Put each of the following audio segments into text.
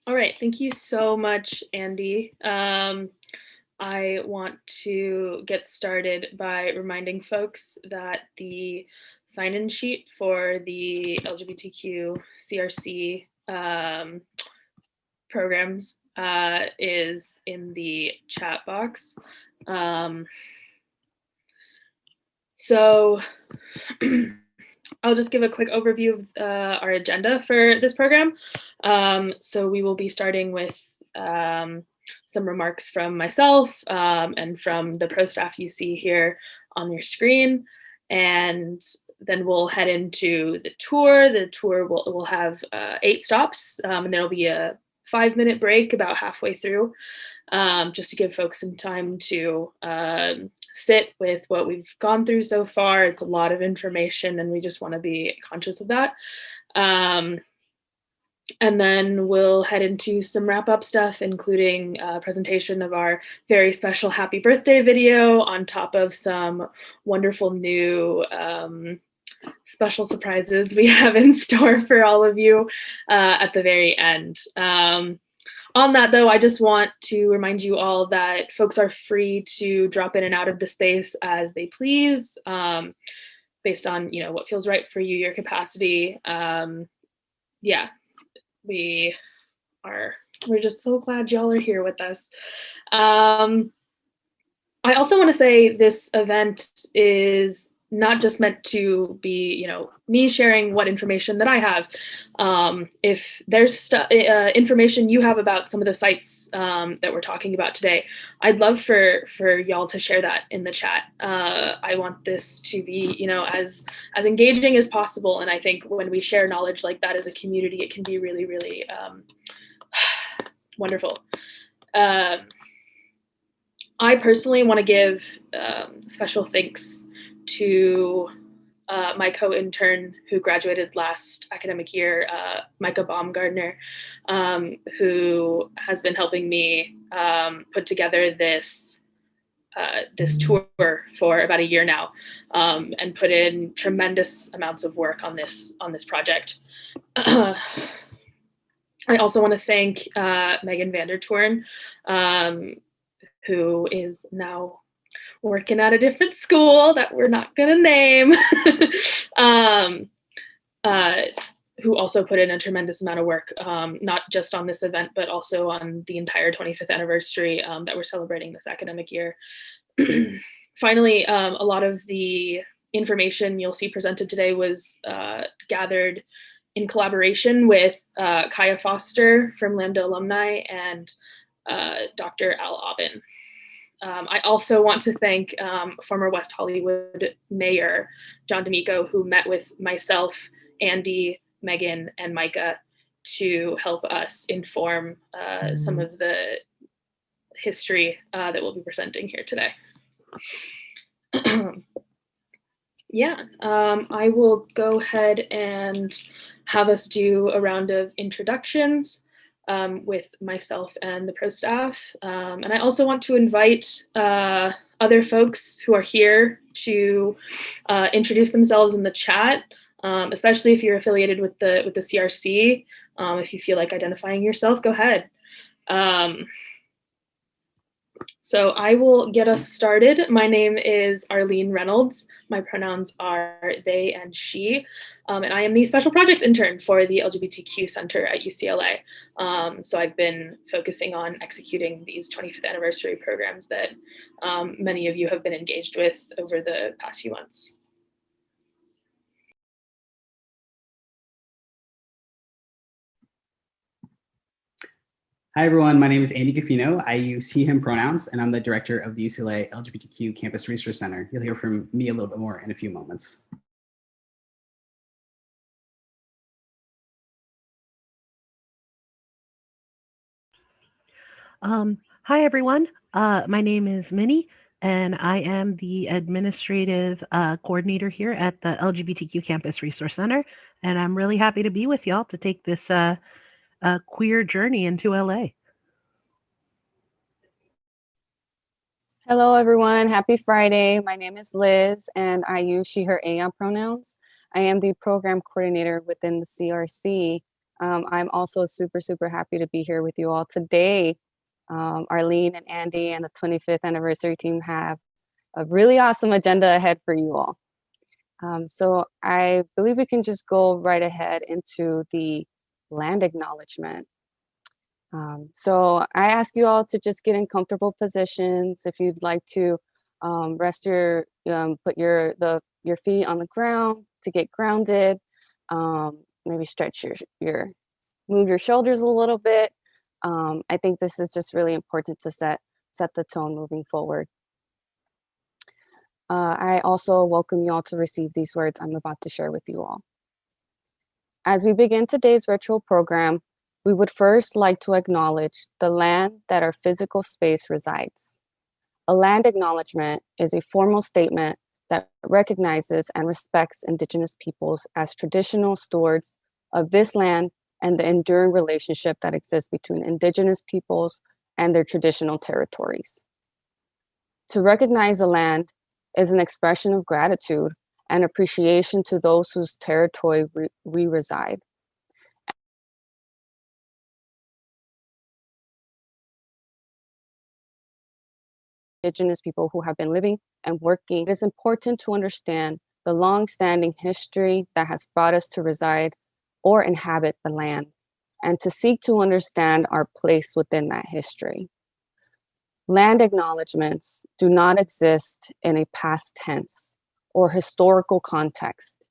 All right, thank you so much, Andy. I want to get started by reminding folks that the sign-in sheet for the LGBTQ CRC programs is in the chat box. So I'll just give a quick overview of our agenda for this program. So we will be starting with some remarks from myself and from the pro staff you see here on your screen. And then we'll head into the tour. The tour will have 8 stops, and there'll be a 5-minute break about halfway through, just to give folks some time to sit with what we've gone through so far. It's a lot of information, and we just want to be conscious of that. And then we'll head into some wrap-up stuff, including a presentation of our very special happy birthday video on top of some wonderful new special surprises we have in store for all of you at the very end. On that, though, I just want to remind you all that folks are free to drop in and out of the space as they please, based on what feels right for you, your capacity. Yeah, we're just so glad y'all are here with us. I also want to say this event is not just meant to be, me sharing what information that I have. If there's information you have about some of the sites that we're talking about today, I'd love for y'all to share that in the chat. I want this to be, as engaging as possible. And I think when we share knowledge like that as a community, it can be really, really wonderful. I personally want to give special thanks to my co-intern who graduated last academic year, Micah Baumgardner, who has been helping me put together this tour for about a year now, and put in tremendous amounts of work on this project. I also want to thank Megan Vandertoorn, who is now working at a different school that we're not going to name, who also put in a tremendous amount of work, not just on this event, but also on the entire 25th anniversary that we're celebrating this academic year. Finally, a lot of the information you'll see presented today was gathered in collaboration with Kaya Foster from Lambda Alumni and Dr. Al Aubin. I also want to thank former West Hollywood Mayor John D'Amico, who met with myself, Andy, Megan, and Micah to help us inform some of the history that we'll be presenting here today. Yeah, I will go ahead and have us do a round of introductions with myself and the pro staff. And I also want to invite other folks who are here to introduce themselves in the chat, especially if you're affiliated with the CRC. If you feel like identifying yourself, go ahead. So I will get us started. My name is Arlene Reynolds. My pronouns are they and she, and I am the special projects intern for the LGBTQ Center at UCLA. So I've been focusing on executing these 25th anniversary programs that many of you have been engaged with over the past few months. Hi, everyone. My name is Andy Giphys. I use he, him pronouns, and I'm the director of the UCLA LGBTQ Campus Resource Center. You'll hear from me a little bit more in a few moments. Hi, everyone. My name is Minnie, and I am the administrative coordinator here at the LGBTQ Campus Resource Center. And I'm really happy to be with y'all to take this queer journey into LA. Hello, everyone. Happy Friday. My name is Liz, and I use she, her, am pronouns. I am the program coordinator within the CRC. I'm also super happy to be here with you all today. Arlene and Andy and the 25th anniversary team have a really awesome agenda ahead for you all. So I believe we can just go right ahead into the land acknowledgement. So I ask you all to just get in comfortable positions. If you'd like to rest put your feet on the ground to get grounded. Maybe stretch move your shoulders a little bit. I think this is just really important to set the tone moving forward. I also welcome you all to receive these words I'm about to share with you all. As we begin today's virtual program, we would first like to acknowledge the land that our physical space resides. A land acknowledgement is a formal statement that recognizes and respects Indigenous peoples as traditional stewards of this land and the enduring relationship that exists between Indigenous peoples and their traditional territories. To recognize the land is an expression of gratitude and appreciation to those whose territory we reside. Indigenous people who have been living and working. It is important to understand the long-standing history that has brought us to reside or inhabit the land, and to seek to understand our place within that history. Land acknowledgements do not exist in a past tense or historical context.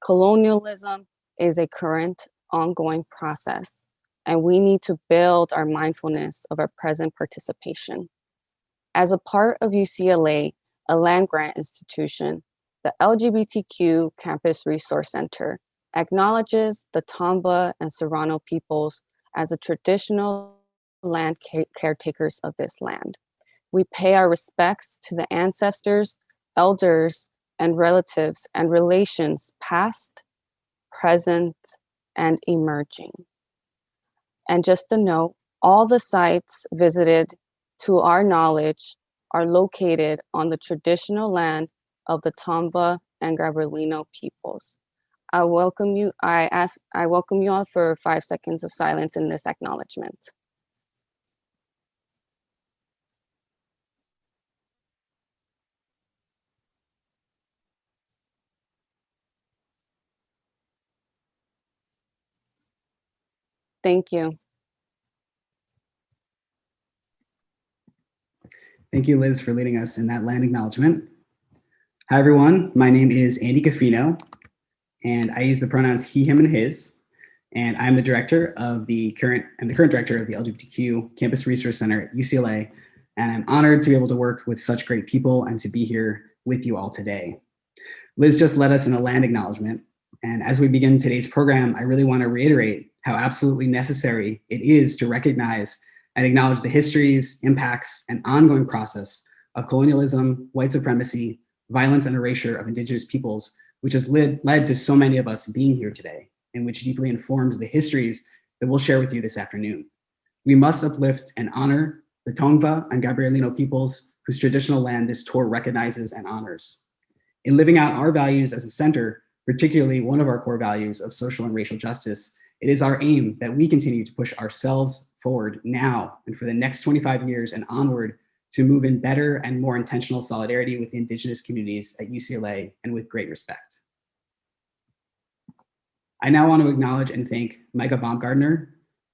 Colonialism is a current, ongoing process, and we need to build our mindfulness of our present participation. As a part of UCLA, a land-grant institution, the LGBTQ Campus Resource Center acknowledges the Tomba and Serrano peoples as the traditional land caretakers of this land. We pay our respects to the ancestors, elders, and relatives and relations past, present, and emerging. And just a note, all the sites visited to our knowledge are located on the traditional land of the Tomba and Gabrielino peoples. I welcome you all for 5 seconds of silence in this acknowledgement. Thank you. Thank you, Liz, for leading us in that land acknowledgement. Hi, everyone. My name is Andy Giphys, and I use the pronouns he, him, and his. And I'm the current director of the LGBTQ Campus Resource Center at UCLA. And I'm honored to be able to work with such great people and to be here with you all today. Liz just led us in a land acknowledgement. And as we begin today's program, I really want to reiterate how absolutely necessary it is to recognize and acknowledge the histories, impacts, and ongoing process of colonialism, white supremacy, violence, and erasure of Indigenous peoples, which has led to so many of us being here today, and which deeply informs the histories that we'll share with you this afternoon. We must uplift and honor the Tongva and Gabrielino peoples whose traditional land this tour recognizes and honors. In living out our values as a center, particularly one of our core values of social and racial justice, it is our aim that we continue to push ourselves forward now and for the next 25 years and onward to move in better and more intentional solidarity with the Indigenous communities at UCLA and with great respect. I now want to acknowledge and thank Micah Baumgardner,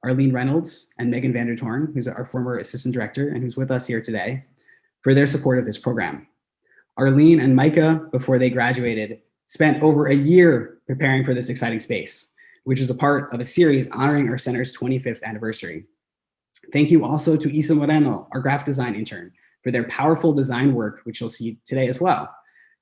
Arlene Reynolds, and Megan Vandertorn, who's our former assistant director and who's with us here today, for their support of this program. Arlene and Micah, before they graduated, spent over a year preparing for this exciting space, which is a part of a series honoring our center's 25th anniversary. Thank you also to Isa Moreno, our graphic design intern, for their powerful design work, which you'll see today as well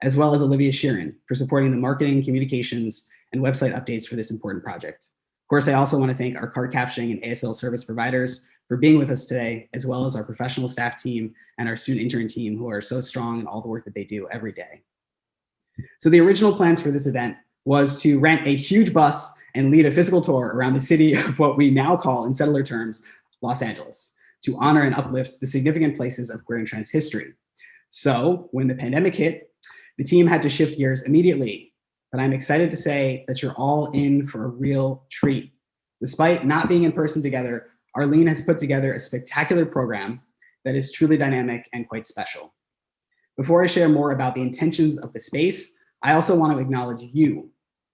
as Olivia Sheeran for supporting the marketing, communications, and website updates for this important project. Of course, I also want to thank our card captioning and ASL service providers for being with us today, as well as our professional staff team and our student intern team who are so strong in all the work that they do every day. So the original plans for this event was to rent a huge bus and lead a physical tour around the city of what we now call, in settler terms, Los Angeles, to honor and uplift the significant places of queer and trans history. So when the pandemic hit, the team had to shift gears immediately, but I'm excited to say that you're all in for a real treat. Despite not being in person together, Arlene has put together a spectacular program that is truly dynamic and quite special. Before I share more about the intentions of the space, I also want to acknowledge you.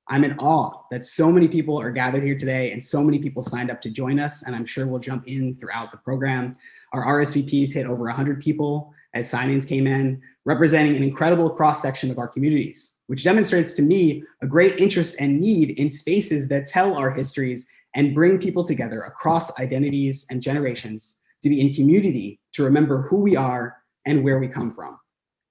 I'm in awe that so many people are gathered here today and so many people signed up to join us, and I'm sure we'll jump in throughout the program. Our RSVPs hit over 100 people as signings came in, representing an incredible cross-section of our communities, which demonstrates to me a great interest and need in spaces that tell our histories and bring people together across identities and generations to be in community, to remember who we are and where we come from.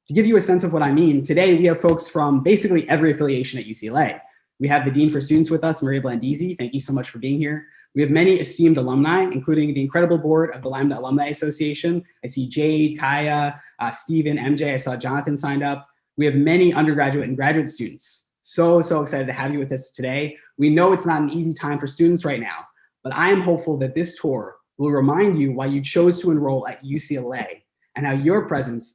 To give you a sense of what I mean, today we have folks from basically every affiliation at UCLA. We have the Dean for Students with us, Maria Blandisi. Thank you so much for being here. We have many esteemed alumni, including the incredible board of the Lambda Alumni Association. I see Jade, Kaya, Stephen, MJ. I saw Jonathan signed up. We have many undergraduate and graduate students. So excited to have you with us today. We know it's not an easy time for students right now, but I am hopeful that this tour will remind you why you chose to enroll at UCLA and how your presence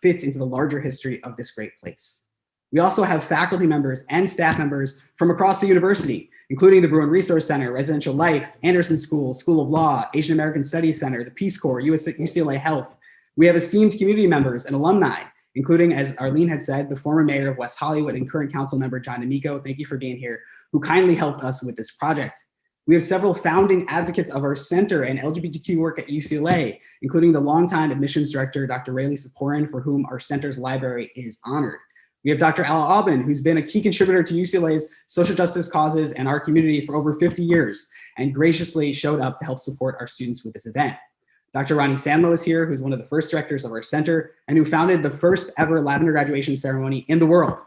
fits into the larger history of this great place. We also have faculty members and staff members from across the university, including the Bruin Resource Center, Residential Life, Anderson School, School of Law, Asian American Studies Center, the Peace Corps, UCLA Health. We have esteemed community members and alumni, including, as Arlene had said, the former mayor of West Hollywood and current council member, John D'Amico. Thank you for being here, who kindly helped us with this project. We have several founding advocates of our center and LGBTQ work at UCLA, including the longtime admissions director, Dr. Rayleigh Saporin, for whom our center's library is honored. We have Dr. Ala Aubin, who's been a key contributor to UCLA's social justice causes and our community for over 50 years, and graciously showed up to help support our students with this event. Dr. Ronnie Sandlow is here, who's one of the first directors of our center and who founded the first ever lavender graduation ceremony in the world.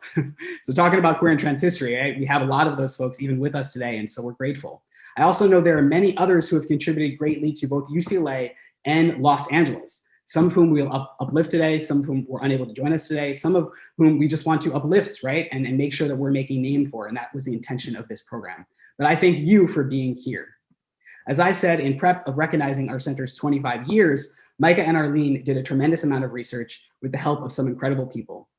So talking about queer and trans history, right? We have a lot of those folks even with us today, and so we're grateful. I also know there are many others who have contributed greatly to both UCLA and Los Angeles, some of whom we'll uplift today, some of whom were unable to join us today, some of whom we just want to uplift, right? And make sure that we're making name for, and that was the intention of this program. But I thank you for being here. As I said in prep of recognizing our center's 25 years, Micah and Arlene did a tremendous amount of research with the help of some incredible people.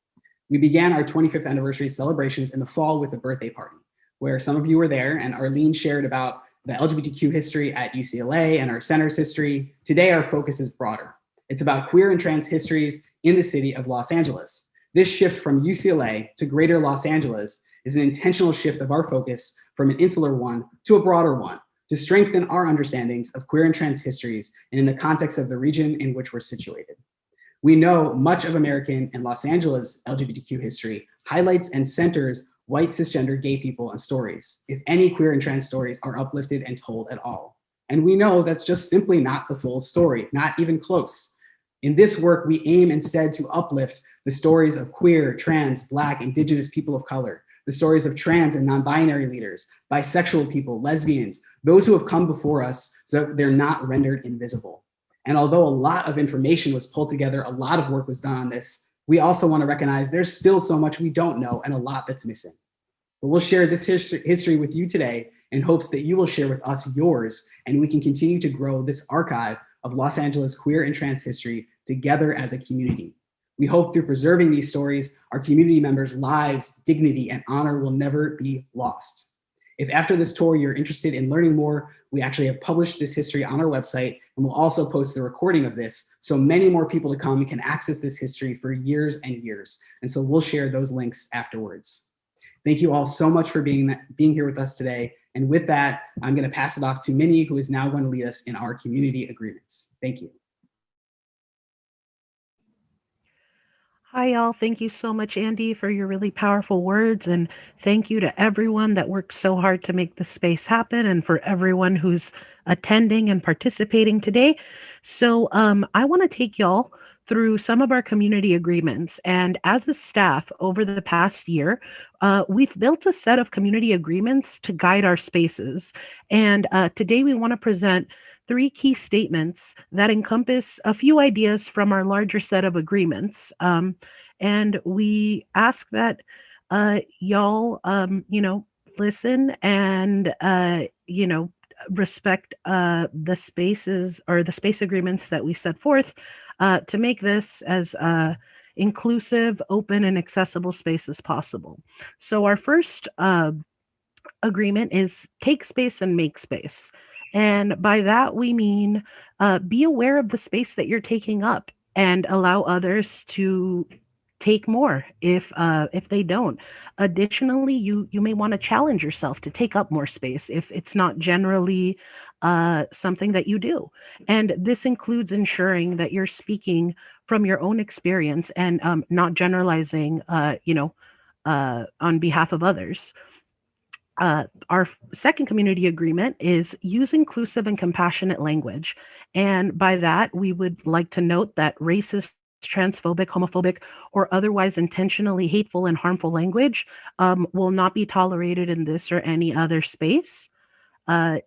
We began our 25th anniversary celebrations in the fall with a birthday party, where some of you were there, and Arlene shared about the LGBTQ history at UCLA and our center's history. Today, our focus is broader. It's about queer and trans histories in the city of Los Angeles. This shift from UCLA to greater Los Angeles is an intentional shift of our focus from an insular one to a broader one, to strengthen our understandings of queer and trans histories and in the context of the region in which we're situated. We know much of American and Los Angeles LGBTQ history highlights and centers white cisgender gay people and stories, if any queer and trans stories are uplifted and told at all. And we know that's just simply not the full story, not even close. In this work, we aim instead to uplift the stories of queer, trans, Black, Indigenous people of color, the stories of trans and non-binary leaders, bisexual people, lesbians, those who have come before us so that they're not rendered invisible. And although a lot of information was pulled together, a lot of work was done on this, we also want to recognize there's still so much we don't know and a lot that's missing. But we'll share this history with you today in hopes that you will share with us yours, and we can continue to grow this archive of Los Angeles queer and trans history together as a community. We hope through preserving these stories, our community members' lives, dignity, and honor will never be lost. If after this tour you're interested in learning more, we actually have published this history on our website, and we'll also post the recording of this so many more people to come can access this history for years and years. And so we'll share those links afterwards. Thank you all so much for being here with us today. And with that, I'm going to pass it off to Minnie, who is now going to lead us in our community agreements. Thank you. Hi, y'all. Thank you so much, Andy, for your really powerful words. And thank you to everyone that worked so hard to make this space happen and for everyone who's attending and participating today. So I want to take y'all through some of our community agreements. And as a staff over the past year, we've built a set of community agreements to guide our spaces. And today we want to present 3 key statements that encompass a few ideas from our larger set of agreements. And we ask that y'all, listen and, respect the spaces or the space agreements that we set forth to make this as inclusive, open, and accessible space as possible. So our first agreement is take space and make space. And by that, we mean be aware of the space that you're taking up and allow others to take more if they don't. Additionally, you may want to challenge yourself to take up more space if it's not generally something that you do. And this includes ensuring that you're speaking from your own experience and not generalizing, on behalf of others. Our second community agreement is use inclusive and compassionate language. And by that, we would like to note that racist, transphobic, homophobic, or otherwise intentionally hateful and harmful language will not be tolerated in this or any other space. And,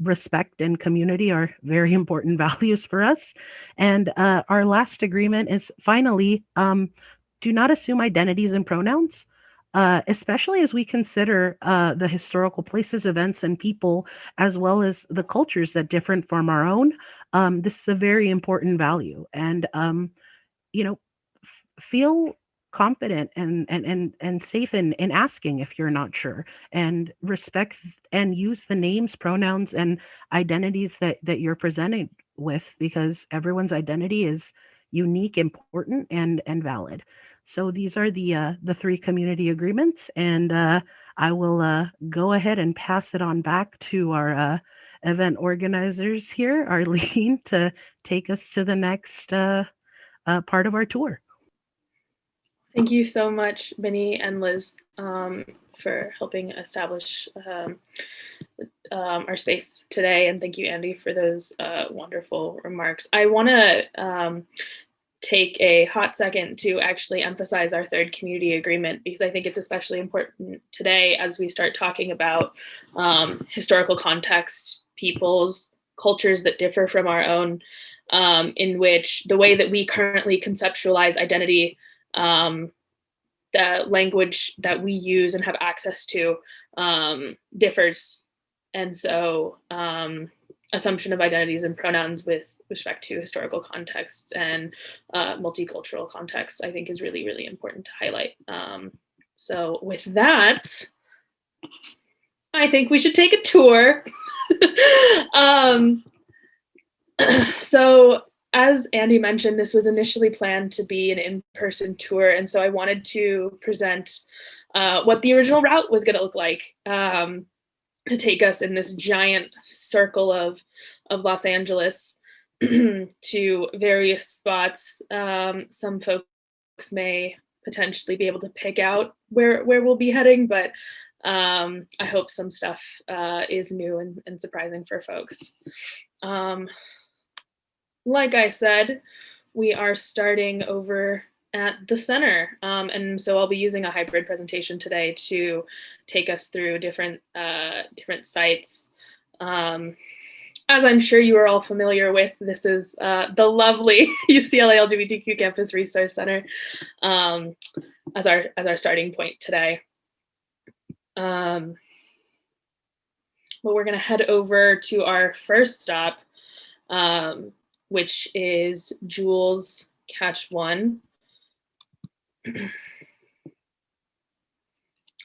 respect and community are very important values for us. And our last agreement is finally, do not assume identities and pronouns. Especially as we consider the historical places, events, and people, as well as the cultures that differ from our own. This is a very important value, and feel confident and safe in asking if you're not sure, and respect and use the names, pronouns, and identities that you're presented with, because everyone's identity is unique, important, and valid. So these are the three community agreements, and I will go ahead and pass it on back to our event organizers here, Arlene, to take us to the next part of our tour. Thank you so much, Benny and Liz, for helping establish our space today. And thank you, Andy, for those wonderful remarks. I want to take a hot second to actually emphasize our third community agreement, because I think it's especially important today as we start talking about historical context, peoples, cultures that differ from our own, in which the way that we currently conceptualize identity, the language that we use and have access to differs. And so assumption of identities and pronouns with respect to historical contexts and multicultural contexts, I think is really, really important to highlight. So with that, I think we should take a tour. So as Andy mentioned, this was initially planned to be an in-person tour. And so I wanted to present what the original route was going to look like, to take us in this giant circle of Los Angeles to various spots. Some folks may potentially be able to pick out where we'll be heading, but I hope some stuff is new and surprising for folks. Like I said, we are starting over at the center. And so I'll be using a hybrid presentation today to take us through different sites. As I'm sure you are all familiar with, this is the lovely UCLA LGBTQ Campus Resource Center as our starting point today. Well, we're going to head over to our first stop, which is Jules Catch 1,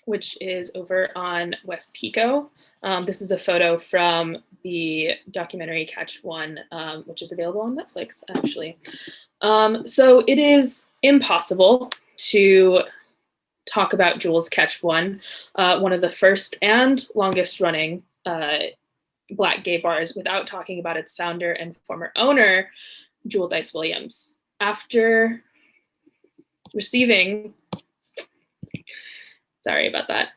which is over on West Pico. This is a photo from the documentary Catch 1, which is available on Netflix, actually. So it is impossible to talk about Jules Catch 1, one of the first and longest running Black gay bars, without talking about its founder and former owner, Jewel Dice Williams. After receiving, sorry about that,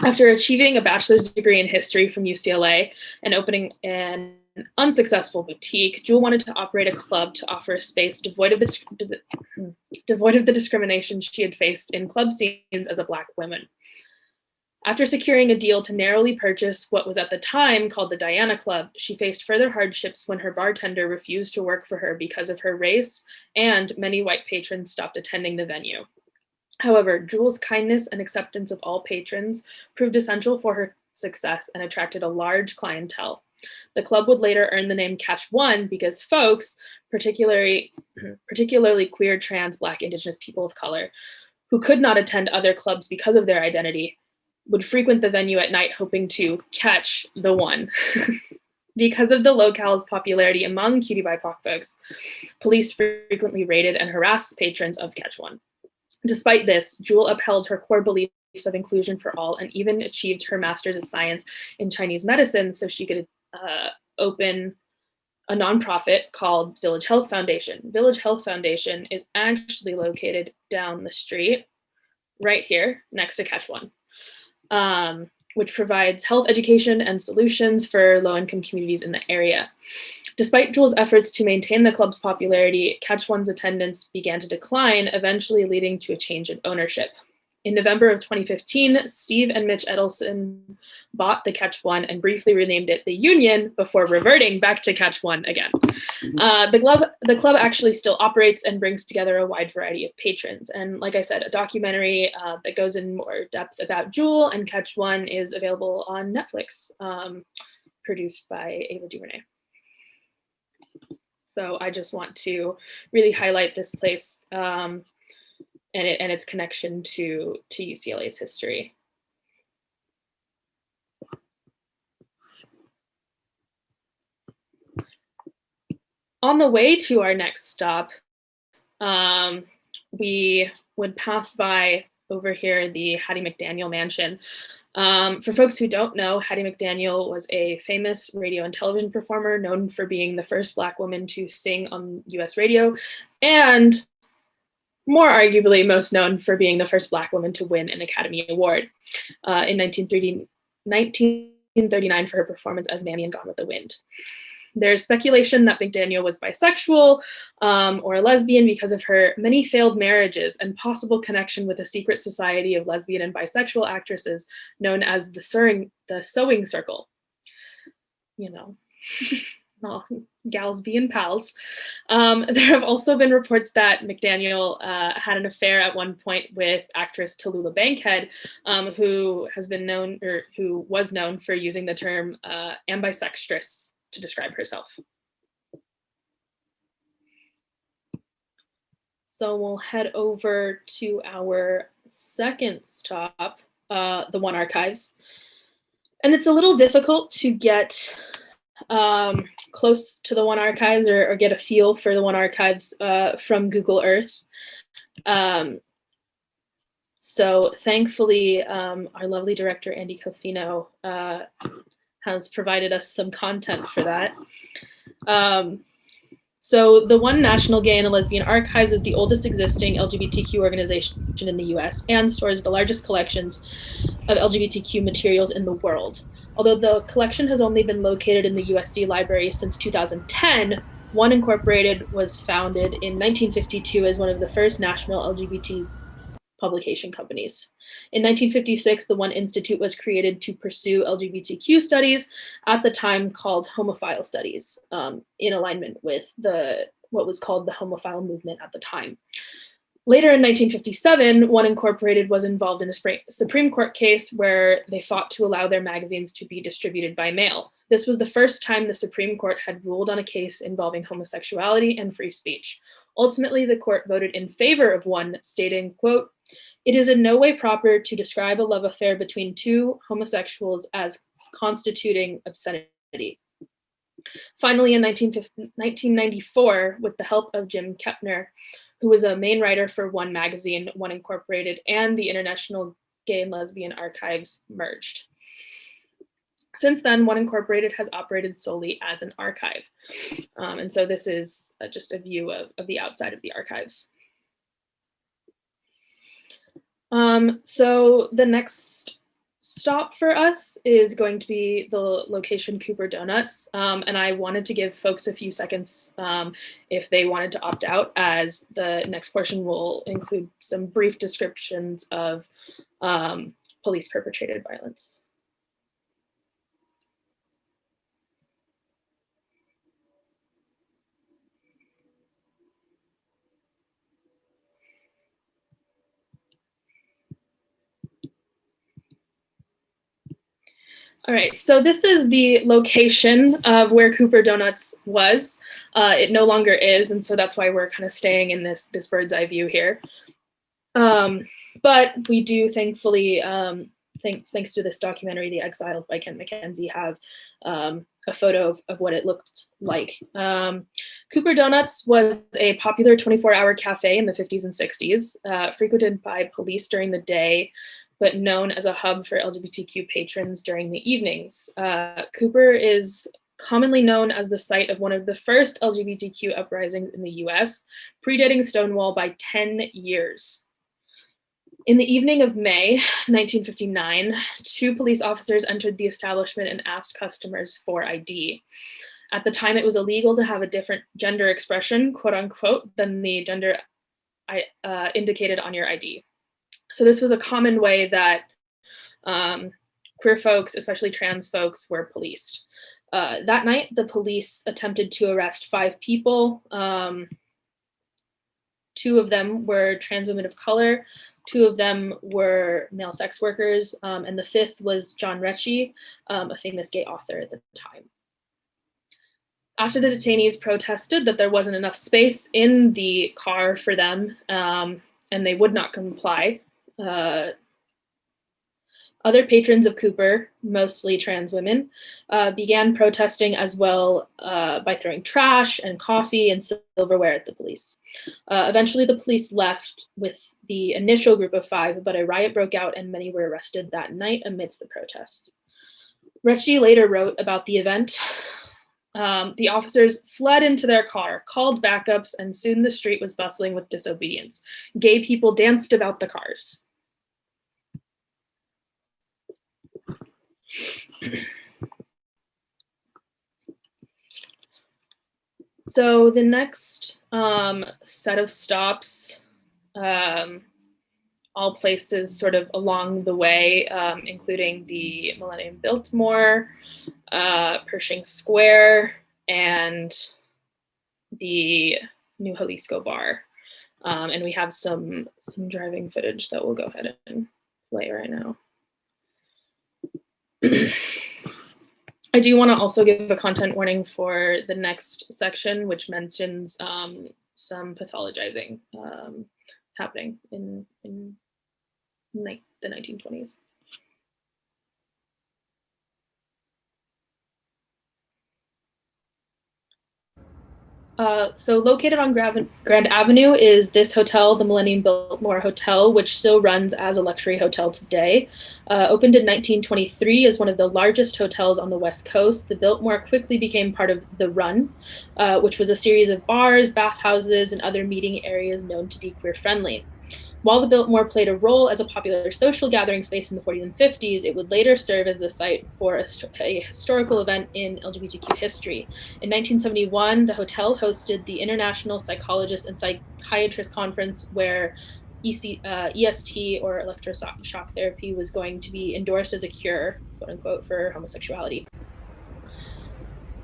after achieving a bachelor's degree in history from UCLA and opening an unsuccessful boutique, Jewel wanted to operate a club to offer a space devoid of the discrimination she had faced in club scenes as a Black woman. After securing a deal to narrowly purchase what was at the time called the Diana Club, she faced further hardships when her bartender refused to work for her because of her race, and many white patrons stopped attending the venue. However, Jewel's kindness and acceptance of all patrons proved essential for her success and attracted a large clientele. The club would later earn the name Catch 1 because folks, particularly queer, trans, Black, Indigenous people of color, who could not attend other clubs because of their identity, would frequent the venue at night hoping to catch the one. Because of the locale's popularity among cutie BIPOC folks, police frequently raided and harassed patrons of Catch One. Despite this, Jewel upheld her core beliefs of inclusion for all and even achieved her Master's of Science in Chinese medicine so she could open a nonprofit called Village Health Foundation. Village Health Foundation is actually located down the street, right here, next to Catch One, which provides health education and solutions for low-income communities in the area. Despite Jewel's efforts to maintain the club's popularity, Catch One's attendance began to decline, eventually leading to a change in ownership. In November of 2015, Steve and Mitch Edelson bought the Catch One and briefly renamed it the Union before reverting back to Catch One again. The club actually still operates and brings together a wide variety of patrons. And like I said, a documentary that goes in more depth about Jewel and Catch One is available on Netflix, produced by Ava DuVernay. So I just want to really highlight this place and its connection to UCLA's history. On the way to our next stop, we would pass by over here the Hattie McDaniel Mansion. For folks who don't know, Hattie McDaniel was a famous radio and television performer known for being the first Black woman to sing on US radio, and more arguably most known for being the first Black woman to win an Academy Award in 1939 for her performance as Mammy in Gone with the Wind. There's speculation that McDaniel was bisexual or a lesbian because of her many failed marriages and possible connection with a secret society of lesbian and bisexual actresses known as the Sewing Circle. You know, oh, gals being pals. There have also been reports that McDaniel had an affair at one point with actress Tallulah Bankhead, who was known for using the term ambisextress to describe herself. So we'll head over to our second stop, the One Archives. And it's a little difficult to get close to the One Archives or get a feel for the One Archives from Google Earth. So thankfully, our lovely director, Andy Cofino, has provided us some content for that. So the One National Gay and Lesbian Archives is the oldest existing LGBTQ organization in the US and stores the largest collections of LGBTQ materials in the world. Although the collection has only been located in the USC library since 2010, One Incorporated was founded in 1952 as one of the first national LGBT publication companies. In 1956, the One Institute was created to pursue LGBTQ studies, at the time called homophile studies, in alignment with what was called the homophile movement at the time. Later in 1957, One Incorporated was involved in a Supreme Court case where they fought to allow their magazines to be distributed by mail. This was the first time the Supreme Court had ruled on a case involving homosexuality and free speech. Ultimately, the court voted in favor of One, stating, quote, "It is in no way proper to describe a love affair between two homosexuals as constituting obscenity." Finally, in 1994, with the help of Jim Kepner, who was a main writer for One magazine, One Incorporated, and the International Gay and Lesbian Archives merged. Since then, One Incorporated has operated solely as an archive. And so this is just a view of the outside of the archives. So the next stop for us is going to be the location Cooper Donuts. And I wanted to give folks a few seconds if they wanted to opt out, as the next portion will include some brief descriptions of police perpetrated violence. All right, so this is the location of where Cooper Donuts was. It no longer is, and so that's why we're kind of staying in this bird's eye view here. But we do thankfully thanks to this documentary, The Exiled by Kent McKenzie, have a photo of what it looked like. Cooper Donuts was a popular 24-hour cafe in the 50s and 60s, frequented by police during the day, but known as a hub for LGBTQ patrons during the evenings. Cooper is commonly known as the site of one of the first LGBTQ uprisings in the US, predating Stonewall by 10 years. In the evening of May 1959, 2 police officers entered the establishment and asked customers for ID. At the time, it was illegal to have a different gender expression, quote unquote, than the gender indicated on your ID. So this was a common way that queer folks, especially trans folks, were policed. That night, the police attempted to arrest 5 people. 2 of them were trans women of color, 2 of them were male sex workers, and the 5th was John Rechy, a famous gay author at the time. After the detainees protested that there wasn't enough space in the car for them, and they would not comply, other patrons of Cooper, mostly trans women, began protesting as well by throwing trash and coffee and silverware at the police. Eventually, the police left with the initial group of 5, but a riot broke out and many were arrested that night amidst the protests. Rechy later wrote about the event. The officers fled into their car, called backups, and soon the street was bustling with disobedience. Gay people danced about the cars. So the next set of stops, all places sort of along the way, including the Millennium Biltmore, Pershing Square, and the New Jalisco Bar. And we have some driving footage that we'll go ahead and play right now. I do want to also give a content warning for the next section, which mentions some pathologizing happening in the 1920s. So located on Grand Avenue is this hotel, the Millennium Biltmore Hotel, which still runs as a luxury hotel today. Opened in 1923 as one of the largest hotels on the West Coast, the Biltmore quickly became part of the Run, which was a series of bars, bathhouses, and other meeting areas known to be queer-friendly. While the Biltmore played a role as a popular social gathering space in the 40s and 50s, it would later serve as the site for a historical event in LGBTQ history. In 1971, the hotel hosted the International Psychologist and Psychiatrist Conference, where EST, or electroshock therapy, was going to be endorsed as a cure, quote unquote, for homosexuality.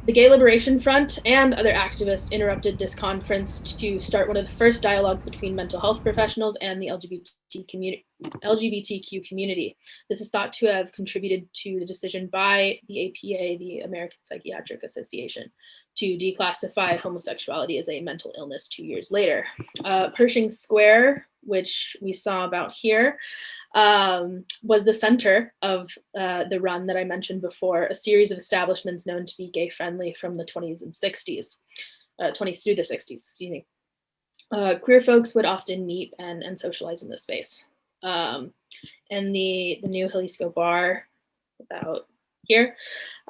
The Gay Liberation Front and other activists interrupted this conference to start one of the first dialogues between mental health professionals and the LGBTQ community. This is thought to have contributed to the decision by the APA, the American Psychiatric Association, to declassify homosexuality as a mental illness 2 years later. Pershing Square, which we saw about here, was the center of the Run that I mentioned before, a series of establishments known to be gay-friendly from the 20s and 60s, 20s through the 60s, excuse me. Queer folks would often meet and socialize in this space. And the New Jalisco Bar, about here,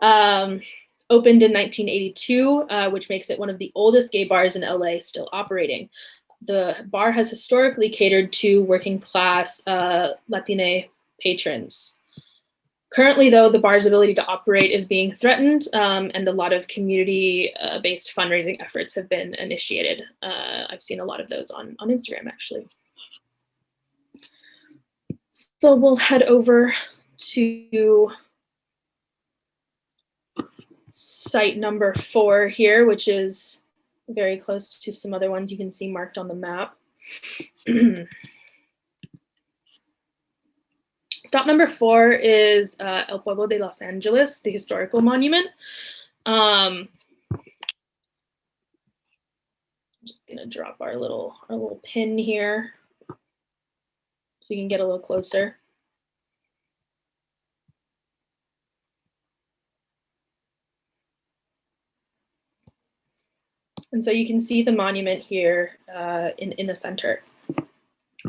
opened in 1982, which makes it one of the oldest gay bars in LA still operating. The bar has historically catered to working class Latina patrons. Currently, though, the bar's ability to operate is being threatened, and a lot of community-based fundraising efforts have been initiated. I've seen a lot of those on Instagram, actually. So we'll head over to site number 4 here, which is very close to some other ones you can see marked on the map. Stop number 4 is El Pueblo de Los Angeles, the historical monument. I'm just gonna drop our little pin here so we can get a little closer. And so you can see the monument here in the center.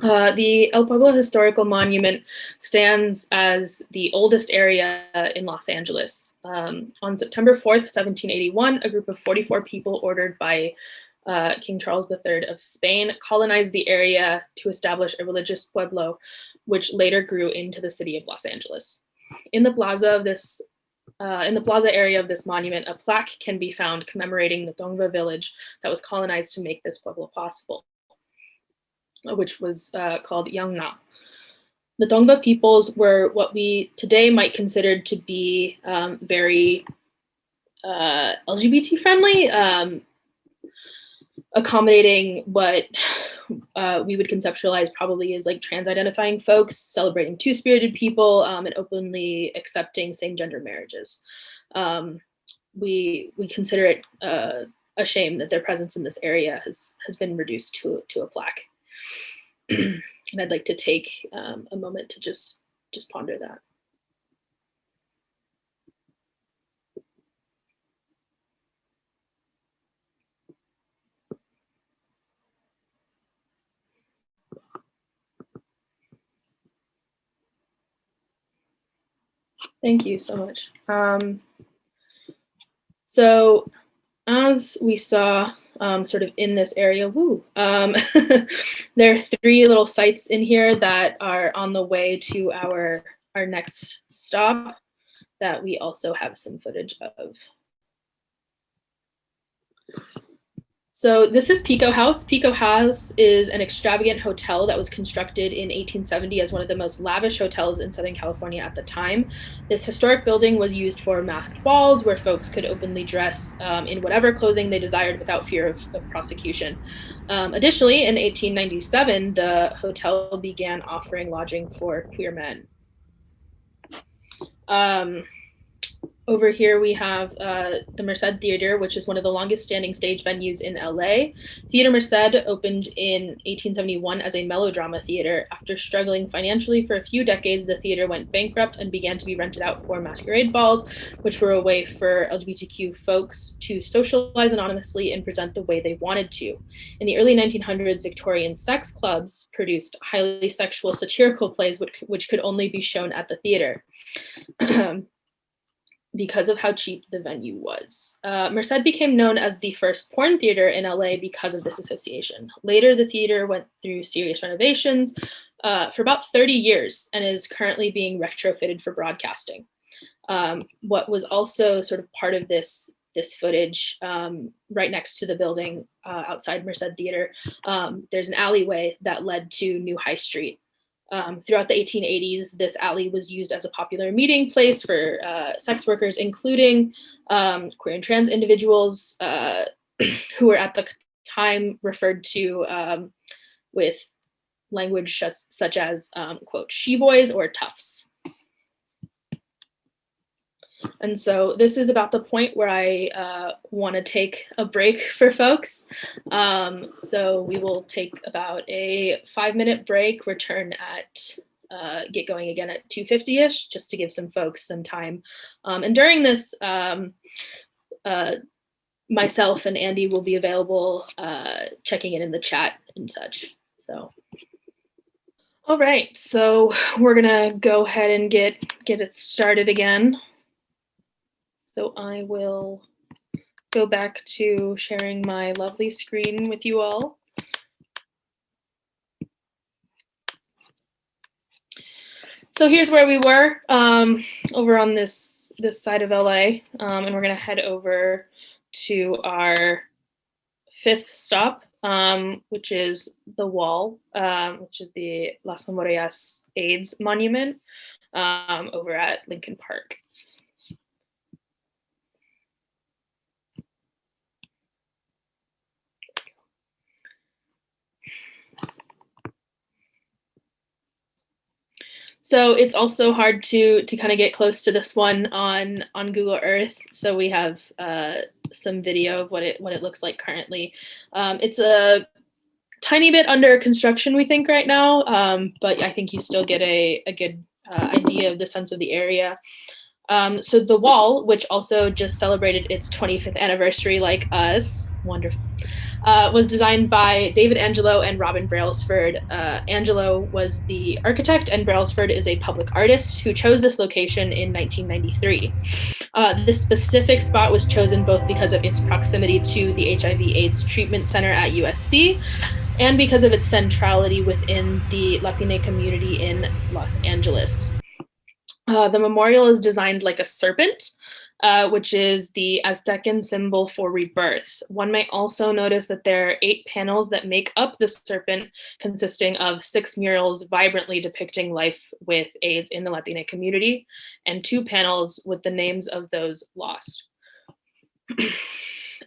The El Pueblo Historical Monument stands as the oldest area in Los Angeles. On September 4th, 1781, a group of 44 people ordered by King Charles III of Spain colonized the area to establish a religious pueblo, which later grew into the city of Los Angeles. In the plaza area of this monument, a plaque can be found commemorating the Tongva village that was colonized to make this pueblo possible, which was called Yangna. The Tongva peoples were what we today might consider to be very LGBT friendly, accommodating what we would conceptualize probably as like trans-identifying folks, celebrating two-spirited people, and openly accepting same-gender marriages. We consider it a shame that their presence in this area has been reduced to a plaque. And I'd like to take a moment to just ponder that. Thank you so much. So as we saw sort of in this area, there are 3 little sites in here that are on the way to our next stop that we also have some footage of. So this is Pico House. Pico House is an extravagant hotel that was constructed in 1870 as one of the most lavish hotels in Southern California at the time. This historic building was used for masked balls where folks could openly dress in whatever clothing they desired without fear of prosecution. Additionally, in 1897, the hotel began offering lodging for queer men. Over here we have the Merced Theater, which is one of the longest standing stage venues in LA. Theater Merced opened in 1871 as a melodrama theater. After struggling financially for a few decades, the theater went bankrupt and began to be rented out for masquerade balls, which were a way for LGBTQ folks to socialize anonymously and present the way they wanted to. In the early 1900s, Victorian sex clubs produced highly sexual satirical plays which could only be shown at the theater. Because of how cheap the venue was. Merced became known as the first porn theater in LA because of this association. Later, the theater went through serious renovations for about 30 years and is currently being retrofitted for broadcasting. What was also sort of part of this footage, right next to the building outside Merced Theater, there's an alleyway that led to New High Street. Throughout the 1880s, this alley was used as a popular meeting place for sex workers, including queer and trans individuals who were at the time referred to with language such as, quote, she-boys or toughs. And so this is about the point where I want to take a break for folks. So we will take about a 5-minute break, return at, get going again at 2:50-ish, just to give some folks some time. And during this, myself and Andy will be available checking in the chat and such. So. All right, so we're gonna go ahead and get it started again. So I will go back to sharing my lovely screen with you all. So here's where we were, over on this side of LA, and we're gonna head over to our 5th stop, which is the wall, which is the Las Memorias AIDS Monument, over at Lincoln Park. So it's also hard to kind of get close to this one on Google Earth. So we have some video of what it looks like currently. It's a tiny bit under construction, we think, right now, but I think you still get a good idea of the sense of the area. So the wall, which also just celebrated its 25th anniversary like us, wonderful, was designed by David Angelo and Robin Brailsford. Angelo was the architect, and Brailsford is a public artist who chose this location in 1993. This specific spot was chosen both because of its proximity to the HIV/AIDS treatment center at USC and because of its centrality within the Latina community in Los Angeles. The memorial is designed like a serpent, which is the Aztecan symbol for rebirth. One might also notice that there are 8 panels that make up the serpent, consisting of 6 murals vibrantly depicting life with AIDS in the Latina community, and 2 panels with the names of those lost.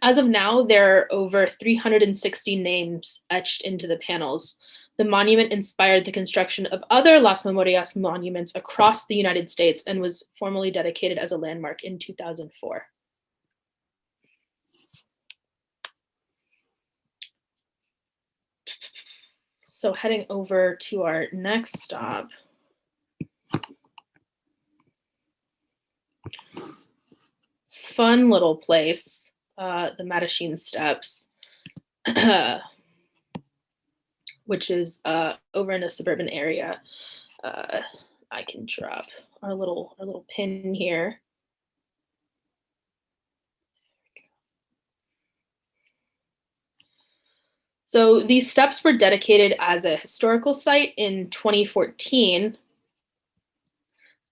As of now, there are over 360 names etched into the panels. The monument inspired the construction of other Las Memorias monuments across the United States and was formally dedicated as a landmark in 2004. So heading over to our next stop. Fun little place, the Mattachine Steps. Which is over in a suburban area. I can drop our little pin here. So these steps were dedicated as a historical site in 2014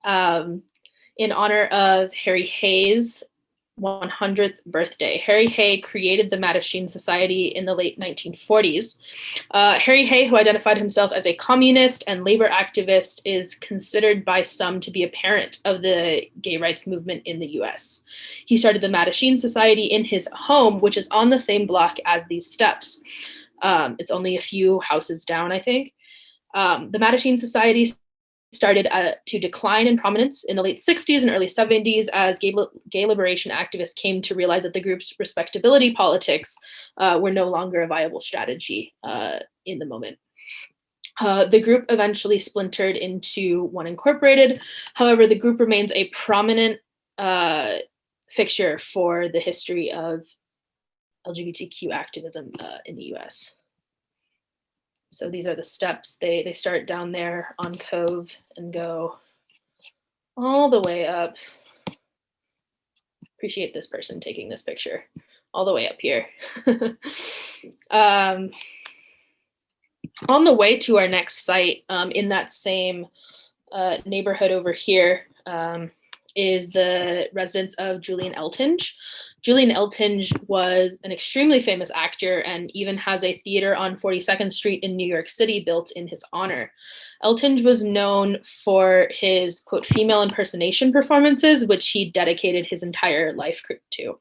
in honor of Harry Hay's 100th birthday. Harry Hay created the Mattachine Society in the late 1940s. Harry Hay, who identified himself as a communist and labor activist, is considered by some to be a parent of the gay rights movement in the US. He started the Mattachine Society in his home, which is on the same block as these steps. It's only a few houses down, I think. The Mattachine Society started to decline in prominence in the late 60s and early 70s as gay liberation activists came to realize that the group's respectability politics were no longer a viable strategy in the moment. The group eventually splintered into One Incorporated. However, the group remains a prominent fixture for the history of LGBTQ activism in the US. So these are the steps. They start down there on Cove and go all the way up. Appreciate this person taking this picture all the way up here. On the way to our next site, in that same neighborhood over here, is the residence of Julian Eltinge. Julian Eltinge was an extremely famous actor and even has a theater on 42nd Street in New York City built in his honor. Eltinge was known for his, quote, female impersonation performances, which he dedicated his entire life to.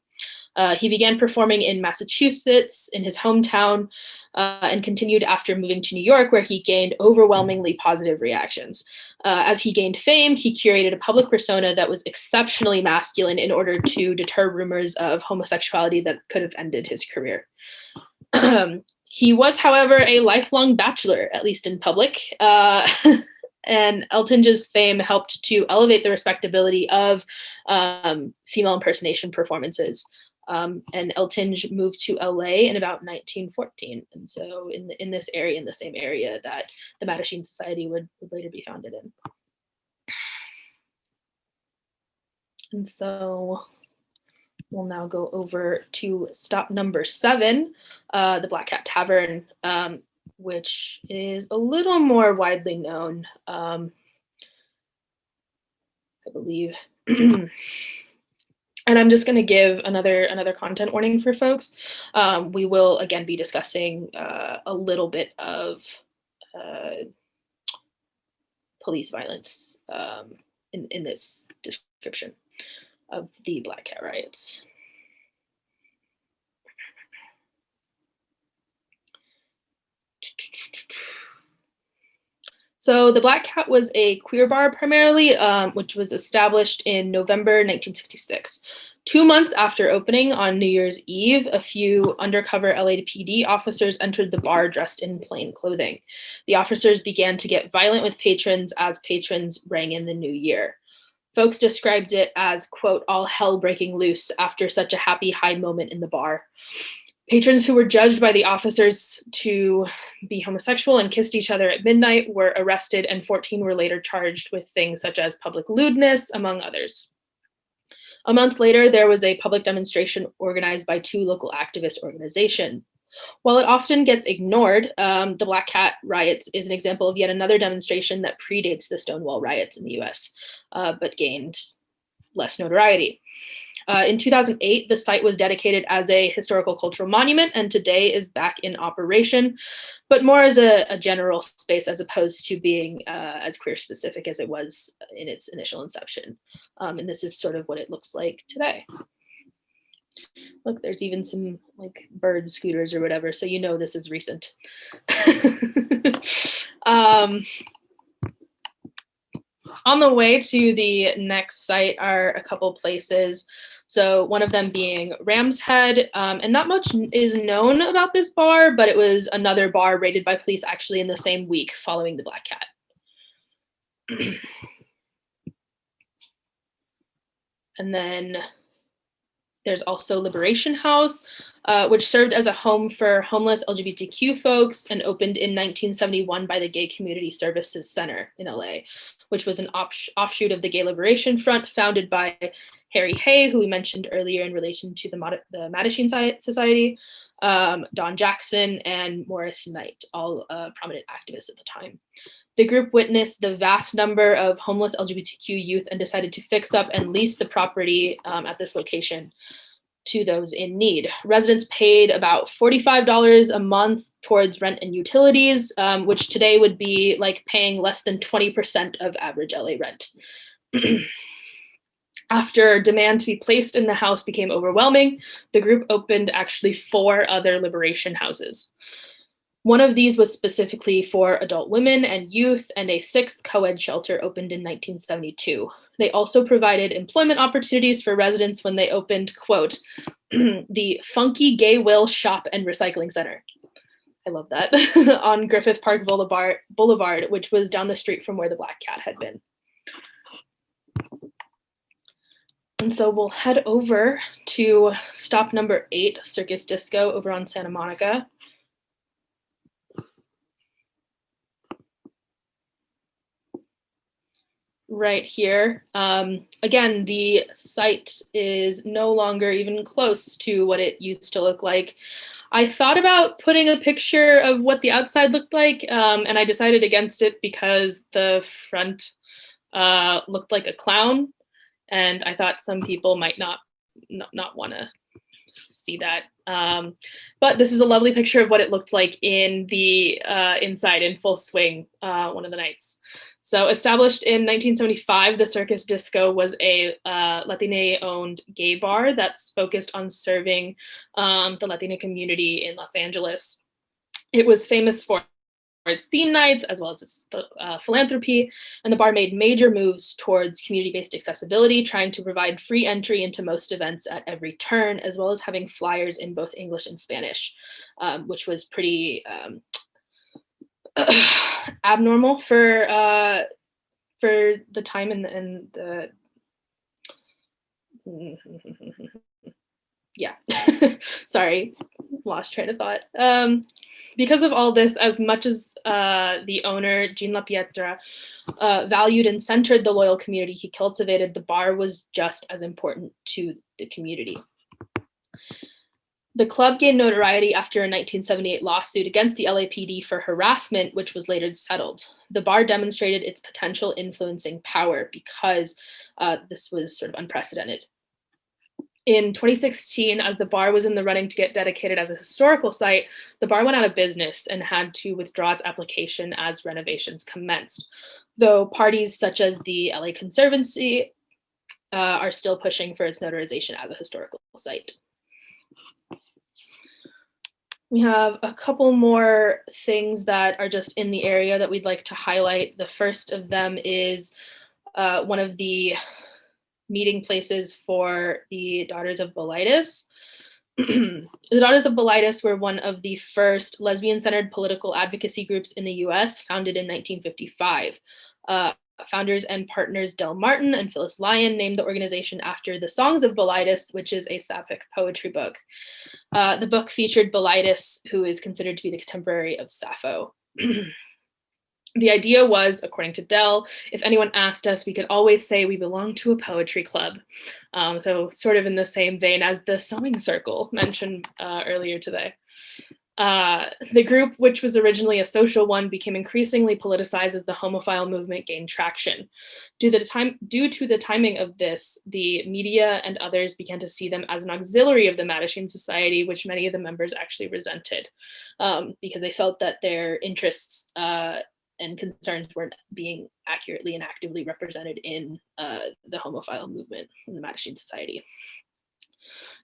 He began performing in Massachusetts, in his hometown, and continued after moving to New York, where he gained overwhelmingly positive reactions. As he gained fame, he curated a public persona that was exceptionally masculine in order to deter rumors of homosexuality that could have ended his career. He was, however, a lifelong bachelor, at least in public, and Eltinge's fame helped to elevate the respectability of female impersonation performances. And Eltinge moved to LA in about 1914. And so in this area, in the same area that the Mattachine Society would later be founded in. And so we'll now go over to stop number 7, the Black Cat Tavern, which is a little more widely known, I believe. And I'm just going to give another content warning for folks. We will again be discussing a little bit of police violence in this description of the Black Cat riots. So the Black Cat was a queer bar primarily, which was established in November 1966. 2 months after opening on New Year's Eve, a few undercover LAPD officers entered the bar dressed in plain clothing. The officers began to get violent with patrons as patrons rang in the new year. Folks described it as, quote, all hell breaking loose after such a happy high moment in the bar. Patrons who were judged by the officers to be homosexual and kissed each other at midnight were arrested, and 14 were later charged with things such as public lewdness, among others. A month later, there was a public demonstration organized by 2 local activist organizations. While it often gets ignored, the Black Cat riots is an example of yet another demonstration that predates the Stonewall riots in the US, but gained less notoriety. In 2008, the site was dedicated as a historical cultural monument and today is back in operation, but more as a general space as opposed to being as queer specific as it was in its initial inception. And this is sort of what it looks like today. Look, there's even some like bird scooters or whatever, so you know this is recent. On the way to the next site are a couple places. So one of them being Ram's Head, and not much is known about this bar, but it was another bar raided by police actually in the same week following the Black Cat. And then there's also Liberation House, which served as a home for homeless LGBTQ folks and opened in 1971 by the Gay Community Services Center in LA, which was an offshoot of the Gay Liberation Front founded by Harry Hay, who we mentioned earlier in relation to the Mattachine Society, Don Jackson, and Morris Knight, all prominent activists at the time. The group witnessed the vast number of homeless LGBTQ youth and decided to fix up and lease the property at this location to those in need. Residents paid about $45 a month towards rent and utilities, which today would be like paying less than 20% of average LA rent. After demand to be placed in the house became overwhelming, the group opened actually 4 other liberation houses. One of these was specifically for adult women and youth, and a 6th co-ed shelter opened in 1972. They also provided employment opportunities for residents when they opened, quote, the Funky Gay Will Shop and Recycling Center. I love that, on Griffith Park Boulevard, which was down the street from where the Black Cat had been. And so we'll head over to stop number 8, Circus Disco, over on Santa Monica. Right here. Again, the site is no longer even close to what it used to look like. I thought about putting a picture of what the outside looked like, and I decided against it because the front looked like a clown, and I thought some people might not want to see that. But this is a lovely picture of what it looked like in the inside in full swing one of the nights. So established in 1975, the Circus Disco was a Latina-owned gay bar that's focused on serving the Latina community in Los Angeles. It was famous for its theme nights as well as its philanthropy, and the bar made major moves towards community-based accessibility, trying to provide free entry into most events at every turn, as well as having flyers in both English and Spanish, which was pretty abnormal for the time and the yeah. Sorry, lost train of thought. Because of all this, as much as the owner, Jean LaPietra, valued and centered the loyal community he cultivated, the bar was just as important to the community. The club gained notoriety after a 1978 lawsuit against the LAPD for harassment, which was later settled. The bar demonstrated its potential influencing power because this was sort of unprecedented. In 2016, as the bar was in the running to get dedicated as a historical site, the bar went out of business and had to withdraw its application as renovations commenced, though parties such as the LA Conservancy are still pushing for its notarization as a historical site. We have a couple more things that are just in the area that we'd like to highlight. The first of them is one of the meeting places for the Daughters of Bilitis. The Daughters of Bilitis were one of the first lesbian-centered political advocacy groups in the US, founded in 1955. Founders and partners Del Martin and Phyllis Lyon named the organization after the Songs of Bilitis, which is a sapphic poetry book. The book featured Bilitis, who is considered to be the contemporary of Sappho. The idea was, according to Dell, if anyone asked us, we could always say we belong to a poetry club. So sort of in the same vein as the sewing circle mentioned earlier today. The group, which was originally a social one, became increasingly politicized as the homophile movement gained traction. Due to the timing of this, the media and others began to see them as an auxiliary of the Mattachine Society, which many of the members actually resented because they felt that their interests and concerns weren't being accurately and actively represented in the homophile movement in the Mattachine Society.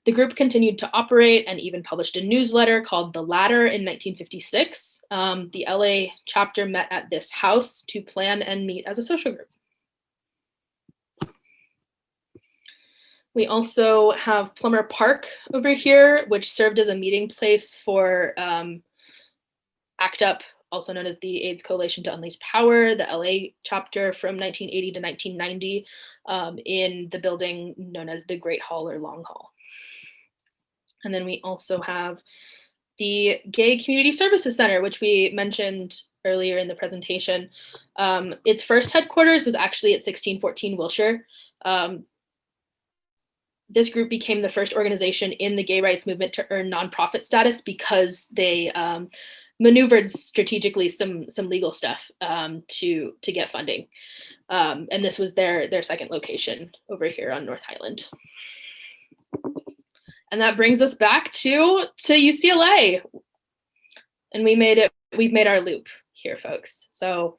The group continued to operate and even published a newsletter called The Ladder in 1956. The LA chapter met at this house to plan and meet as a social group. We also have Plummer Park over here, which served as a meeting place for ACT UP, also known as the AIDS Coalition to Unleash Power, the LA chapter from 1980 to 1990 in the building known as the Great Hall or Long Hall. And then we also have the Gay Community Services Center, which we mentioned earlier in the presentation. Its first headquarters was actually at 1614 Wilshire. This group became the first organization in the gay rights movement to earn nonprofit status because they maneuvered strategically some legal stuff to get funding. And this was their second location over here on North Highland. And that brings us back to UCLA. And we've made our loop here, folks. So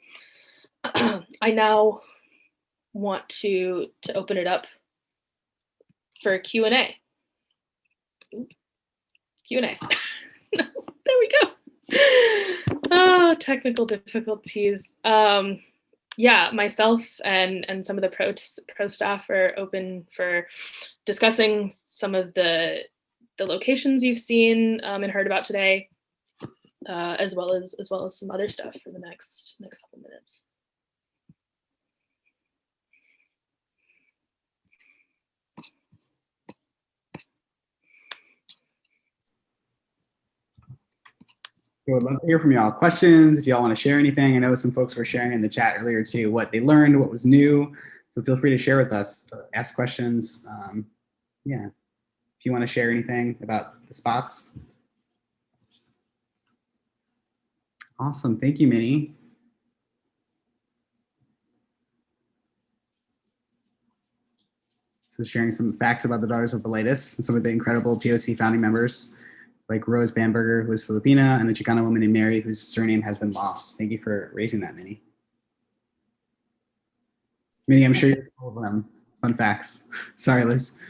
I now want to open it up for Q&A. Q&A. There we go. Oh, technical difficulties. Yeah, myself and some of the pro staff are open for discussing some of the locations you've seen and heard about today, as well as some other stuff for the next couple minutes. I would love to hear from y'all. Questions, if y'all want to share anything. I know some folks were sharing in the chat earlier too, what they learned, what was new. So feel free to share with us, ask questions. Yeah, if you want to share anything about the spots. Awesome, thank you, Minnie. So sharing some facts about the Daughters of Bilitis and some of the incredible POC founding members, like Rose Bamberger, who is Filipina, and a Chicana woman named Mary, whose surname has been lost. Thank you for raising that, Minnie. Minnie, I'm sure you're full of them. Fun facts. Sorry, Liz.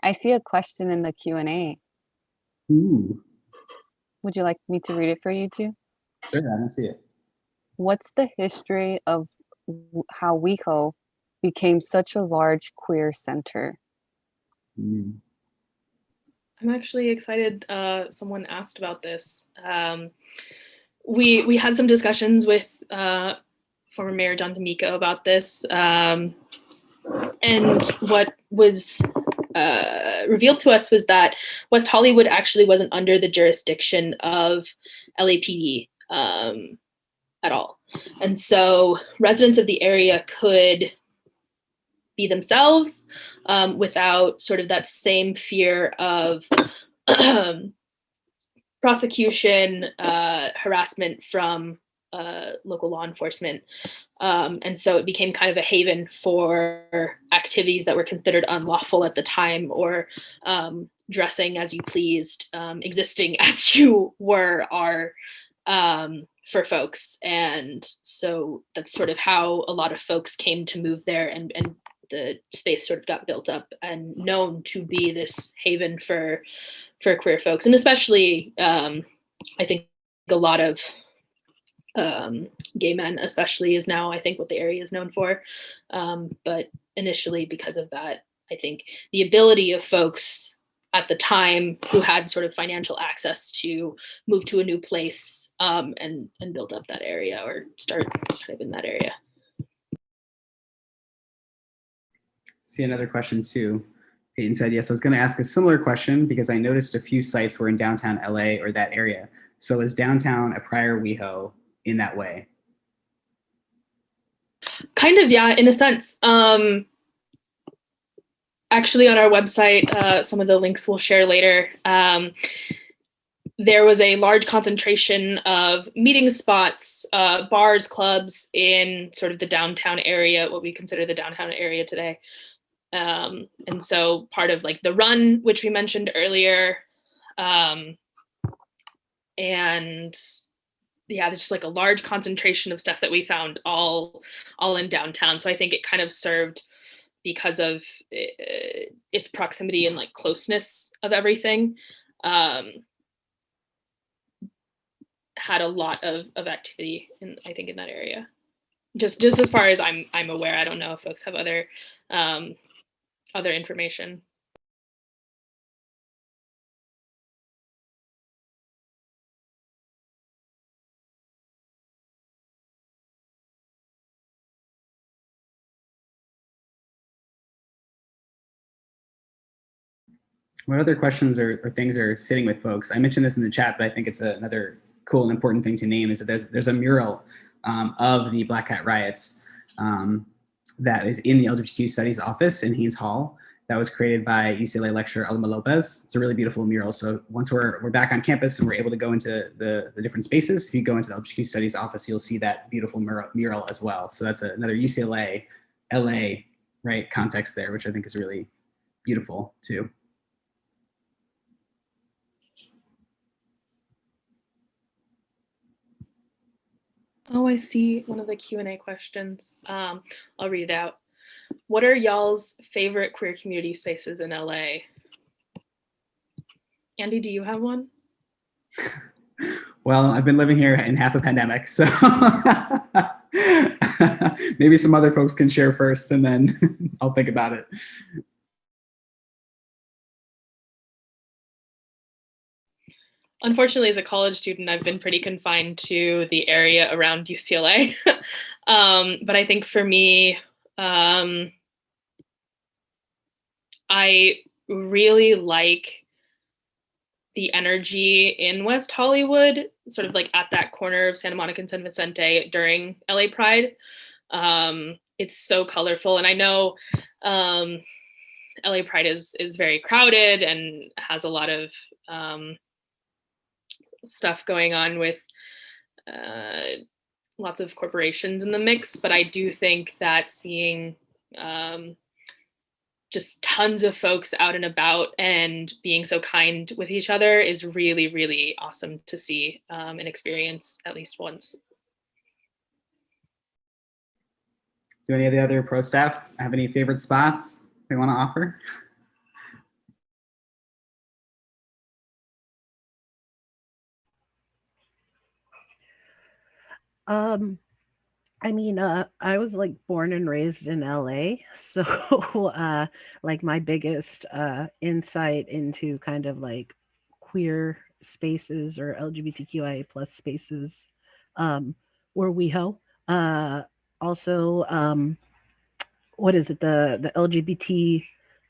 I see a question in the Q&A. Ooh. Would you like me to read it for you too? Sure, I don't see it. What's the history of how WeHo became such a large queer center? I'm actually excited someone asked about this. We had some discussions with former Mayor John D'Amico about this, and what was revealed to us was that West Hollywood actually wasn't under the jurisdiction of LAPD at all. And so residents of the area could be themselves without sort of that same fear of prosecution, harassment from local law enforcement. And so it became kind of a haven for activities that were considered unlawful at the time, or dressing as you pleased, existing as you were, are for folks. And so that's sort of how a lot of folks came to move there, and the space sort of got built up and known to be this haven for queer folks. And especially, I think a lot of gay men especially is now, I think, what the area is known for. But initially, because of that, I think the ability of folks at the time who had sort of financial access to move to a new place and build up that area, or start kind of in that area. See another question too. Peyton said, yes, I was going to ask a similar question because I noticed a few sites were in downtown LA or that area. So is downtown a prior WeHo in that way? Kind of, yeah, in a sense. Actually, on our website, some of the links we'll share later, there was a large concentration of meeting spots, bars, clubs in sort of the downtown area, what we consider the downtown area today. And so part of like the run, which we mentioned earlier, and yeah, there's just like a large concentration of stuff that we found all in downtown. So I think it kind of served because of its proximity and like closeness of everything. Had a lot of activity in, I think, in that area. Just as far as I'm aware. I don't know if folks have other information. What other questions or things are sitting with folks? I mentioned this in the chat, but I think it's another cool and important thing to name is that there's a mural of the Black Hat riots that is in the LGBTQ Studies office in Haynes Hall that was created by UCLA lecturer Alma Lopez. It's a really beautiful mural. So once we're back on campus and we're able to go into the different spaces, if you go into the LGBTQ Studies office, you'll see that beautiful mural as well. So that's another UCLA, LA, right, context there, which I think is really beautiful too. Oh, I see one of the Q&A questions. I'll read it out. What are y'all's favorite queer community spaces in LA? Andy, do you have one? Well, I've been living here in half a pandemic, so maybe some other folks can share first and then I'll think about it. Unfortunately, as a college student, I've been pretty confined to the area around UCLA. But I think for me, I really like the energy in West Hollywood, sort of like at that corner of Santa Monica and San Vicente during LA Pride. It's so colorful. And I know LA Pride is very crowded and has a lot of stuff going on with lots of corporations in the mix, but I do think that seeing just tons of folks out and about and being so kind with each other is really, really awesome to see and experience at least once. Do any of the other pro staff have any favorite spots they want to offer? I mean, I was like born and raised in LA, so like my biggest insight into kind of like queer spaces or LGBTQIA plus spaces were WeHo. Also, what is it? The LGBT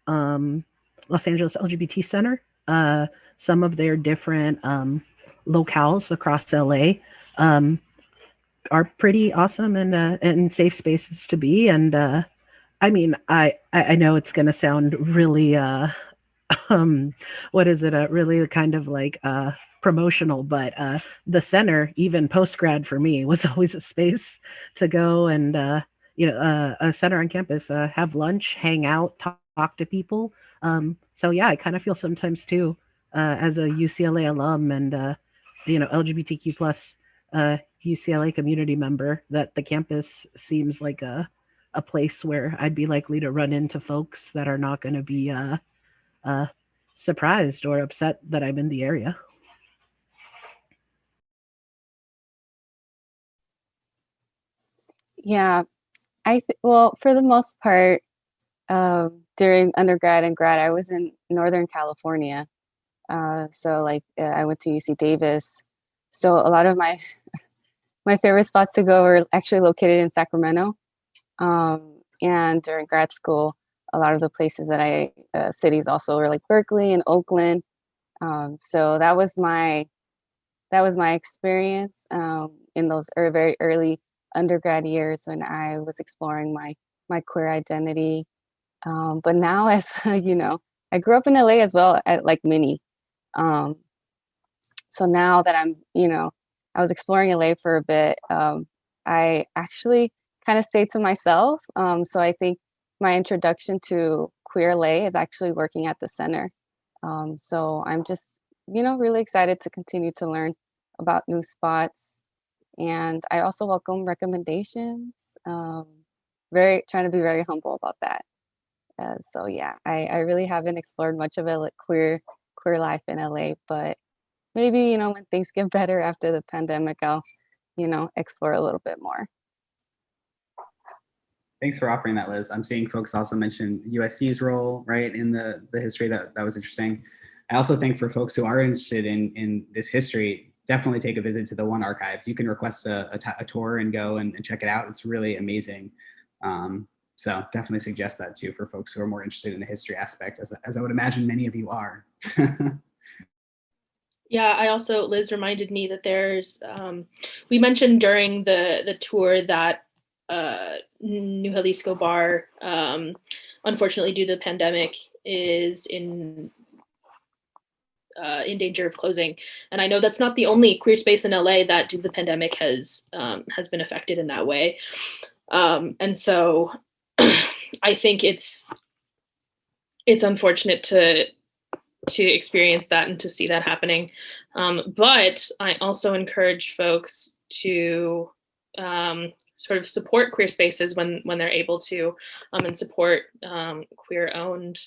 Los Angeles LGBT Center. Some of their different locales across LA. Are pretty awesome and safe spaces to be. And I mean, I know it's going to sound really, what is it? Really kind of like promotional, but the center, even post grad for me, was always a space to go and a center on campus, have lunch, hang out, talk to people. So yeah, I kind of feel sometimes too, as a UCLA alum and LGBTQ plus UCLA community member, that the campus seems like a place where I'd be likely to run into folks that are not going to be surprised or upset that I'm in the area. Yeah, well, for the most part, during undergrad and grad, I was in Northern California. So like I went to UC Davis. So a lot of my favorite spots to go were actually located in Sacramento. And during grad school, a lot of the places that cities also are like Berkeley and Oakland. So that was my experience in those very early undergrad years when I was exploring my queer identity. But now, as you know, I grew up in LA as well, like Minnie. So now that I was exploring LA for a bit, I actually kind of stayed to myself. So I think my introduction to queer LA is actually working at the center. So I'm just, really excited to continue to learn about new spots. And I also welcome recommendations. Trying to be very humble about that. So yeah, I really haven't explored much of it, queer life in LA, but maybe, when things get better after the pandemic, I'll, explore a little bit more. Thanks for offering that, Liz. I'm seeing folks also mention USC's role, right, in the history. That was interesting. I also think for folks who are interested in this history, definitely take a visit to the One Archives. You can request a tour and go and check it out. It's really amazing. So definitely suggest that too for folks who are more interested in the history aspect, as I would imagine many of you are. Yeah, Liz reminded me that there's, we mentioned during the tour that New Jalisco Bar, unfortunately due to the pandemic, is in danger of closing. And I know that's not the only queer space in LA that due to the pandemic has been affected in that way. And so I think it's unfortunate to experience that and to see that happening. But I also encourage folks to sort of support queer spaces when they're able to, and support queer-owned,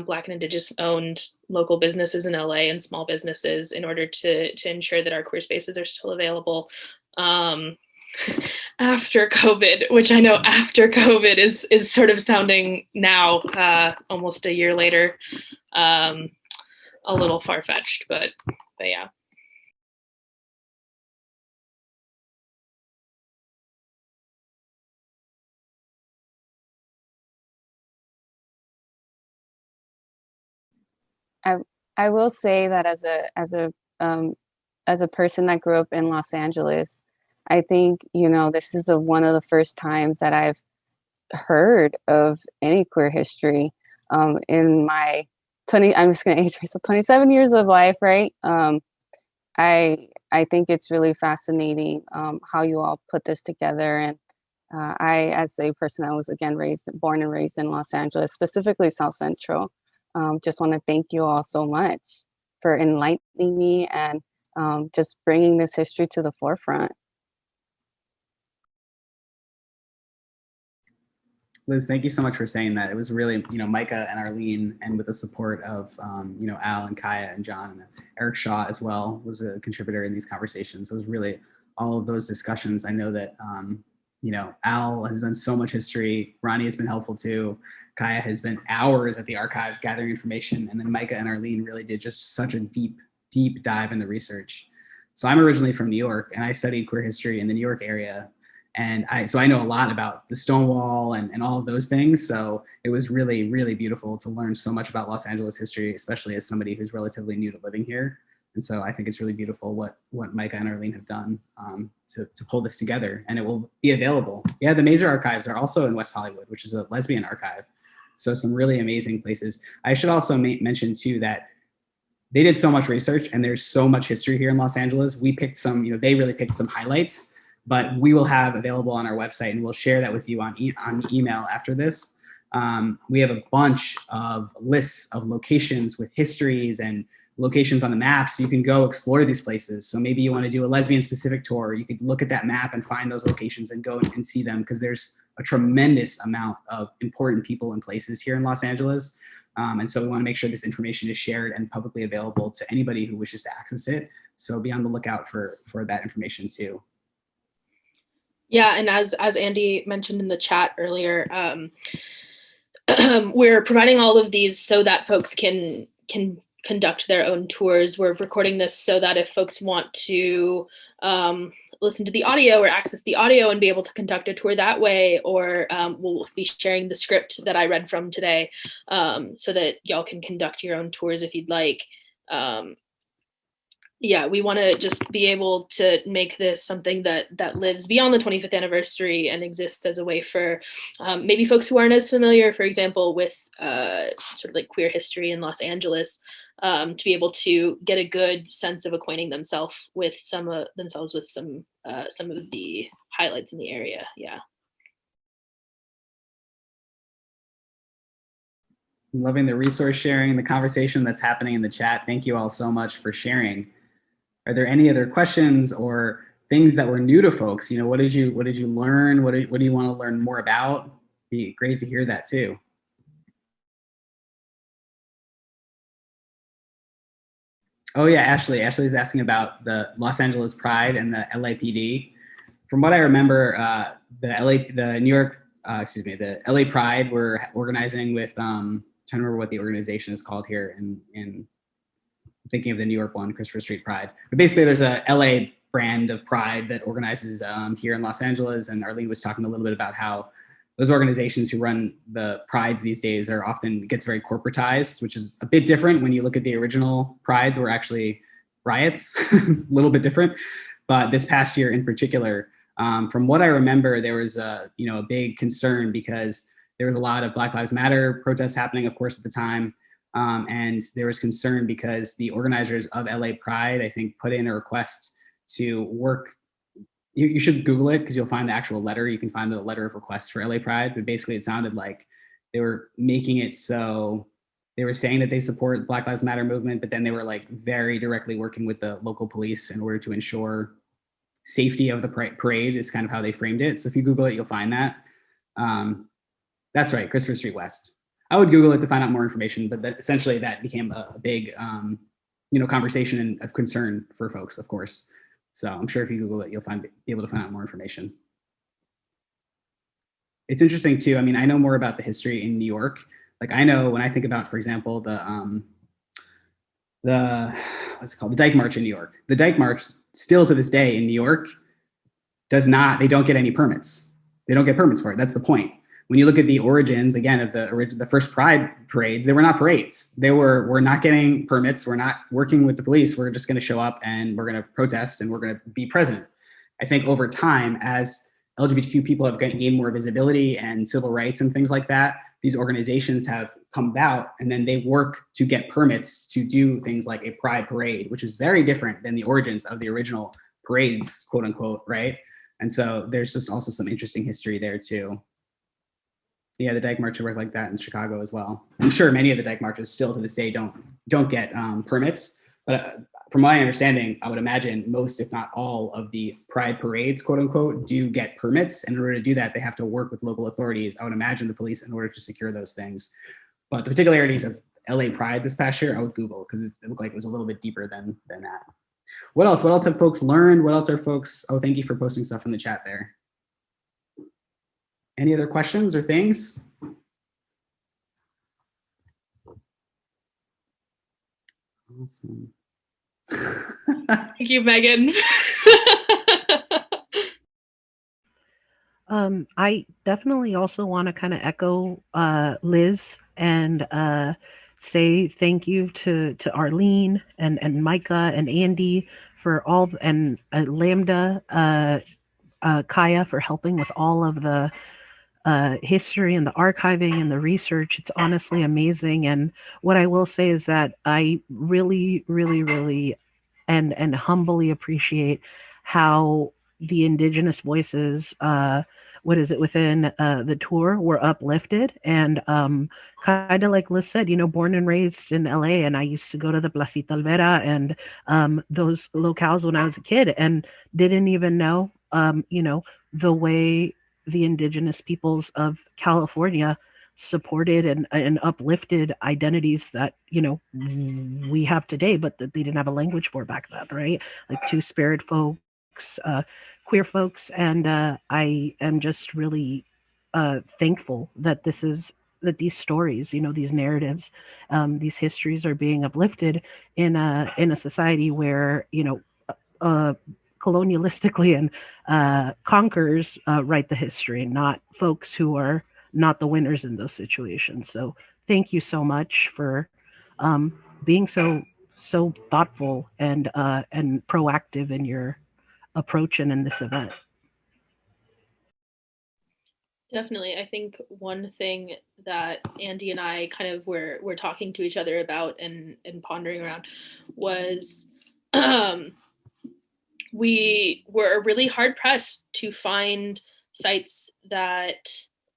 Black and Indigenous-owned local businesses in LA and small businesses in order to ensure that our queer spaces are still available after COVID, which I know after COVID is sort of sounding now, almost a year later, a little far-fetched, but yeah. I will say that as a person that grew up in Los Angeles, I think, this is one of the first times that I've heard of any queer history in my I'm just going to age myself, 27 years of life, right? I think it's really fascinating how you all put this together. And I, as a person that was, again, born and raised in Los Angeles, specifically South Central, just want to thank you all so much for enlightening me and just bringing this history to the forefront. Liz, thank you so much for saying that. It was really, Micah and Arlene, and with the support of, Al and Kaya and John and Eric Shaw as well, was a contributor in these conversations. So it was really all of those discussions. I know that, Al has done so much history. Ronnie has been helpful too. Kaya has been hours at the archives gathering information. And then Micah and Arlene really did just such a deep dive in the research. So I'm originally from New York, and I studied queer history in the New York area. And I know a lot about the Stonewall and all of those things. So it was really, really beautiful to learn so much about Los Angeles history, especially as somebody who's relatively new to living here. And so I think it's really beautiful what Micah and Arlene have done to pull this together, and it will be available. Yeah, the Mazer archives are also in West Hollywood, which is a lesbian archive. So some really amazing places. I should also mention too that they did so much research, and there's so much history here in Los Angeles. We picked some, they really picked some highlights, but we will have available on our website, and we'll share that with you on email after this. We have a bunch of lists of locations with histories and locations on the map, so you can go explore these places. So maybe you want to do a lesbian specific tour, you could look at that map and find those locations and go and see them, because there's a tremendous amount of important people and places here in Los Angeles. And so we want to make sure this information is shared and publicly available to anybody who wishes to access it. So be on the lookout for that information too. Yeah, and as Andy mentioned in the chat earlier, we're providing all of these so that folks can conduct their own tours. We're recording this so that if folks want to listen to the audio or access the audio and be able to conduct a tour that way, or we'll be sharing the script that I read from today, so that y'all can conduct your own tours if you'd like. Yeah, we want to just be able to make this something that lives beyond the 25th anniversary and exists as a way for maybe folks who aren't as familiar, for example, with sort of like queer history in Los Angeles, to be able to get a good sense of acquainting themselves with some of the highlights in the area. Yeah. I'm loving the resource sharing, the conversation that's happening in the chat. Thank you all so much for sharing. Are there any other questions or things that were new to folks? You know, what did you learn? What do you want to learn more about? Be great to hear that too. Oh yeah, Ashley. Ashley's asking about the Los Angeles Pride and the LAPD. From what I remember, the LA Pride were organizing with, trying to remember what the organization is called here in thinking of the New York one, Christopher Street Pride. But basically there's a LA brand of pride that organizes here in Los Angeles. And Arlene was talking a little bit about how those organizations who run the prides these days are often gets very corporatized, which is a bit different when you look at the original prides were actually riots, a little bit different. But this past year in particular, from what I remember, there was a big concern because there was a lot of Black Lives Matter protests happening, of course, at the time. And there was concern because the organizers of LA Pride, I think, put in a request to work. You should Google it because you'll find the actual letter. You can find the letter of request for LA Pride. But basically, it sounded like they were making it so they were saying that they support the Black Lives Matter movement, but then they were like very directly working with the local police in order to ensure safety of the parade is kind of how they framed it. So if you Google it, you'll find that. That's right, Christopher Street West. I would Google it to find out more information, but essentially that became a big, conversation of concern for folks, of course. So I'm sure if you Google it, you'll be able to find out more information. It's interesting too. I mean, I know more about the history in New York. Like I know when I think about, for example, the what's it called? The Dyke March in New York. The Dyke March still to this day in New York they don't get any permits. They don't get permits for it. That's the point. When you look at the origins, again, of the first Pride parades, they were not parades. We're not getting permits. We're not working with the police. We're just going to show up and we're going to protest and we're going to be present. I think over time, as LGBTQ people have gained more visibility and civil rights and things like that, these organizations have come about and then they work to get permits to do things like a Pride parade, which is very different than the origins of the original parades, quote unquote, right? And so there's just also some interesting history there too. Yeah, the Dyke March worked like that in Chicago as well. I'm sure many of the Dyke Marches still to this day don't get permits, but from my understanding, I would imagine most, if not all, of the Pride parades, quote unquote, do get permits. And in order to do that, they have to work with local authorities. I would imagine the police in order to secure those things. But the particularities of LA Pride this past year, I would Google because it looked like it was a little bit deeper than that. What else? What else have folks learned? What else are folks? Oh, thank you for posting stuff in the chat there. Any other questions or things? Awesome. Thank you, Megan. I definitely also want to kind of echo Liz and say thank you to Arlene and Micah and Andy for all, and Lambda, Kaya for helping with all of the history and the archiving and the research. It's honestly amazing. And what I will say is that I really, really, really and humbly appreciate how the Indigenous voices, within the tour were uplifted. And kind of like Liz said, born and raised in LA, and I used to go to the Placita Alvera and those locales when I was a kid and didn't even know, the way the Indigenous peoples of California supported and uplifted identities that we have today, but that they didn't have a language for back then, right? Like Two-Spirit folks, queer folks, and I am just really thankful that these stories, these narratives, these histories are being uplifted in a society where colonialistically and conquerors write the history, not folks who are not the winners in those situations. So thank you so much for being so thoughtful and proactive in your approach and in this event. Definitely. I think one thing that Andy and I kind of were talking to each other about and pondering around was we were really hard pressed to find sites that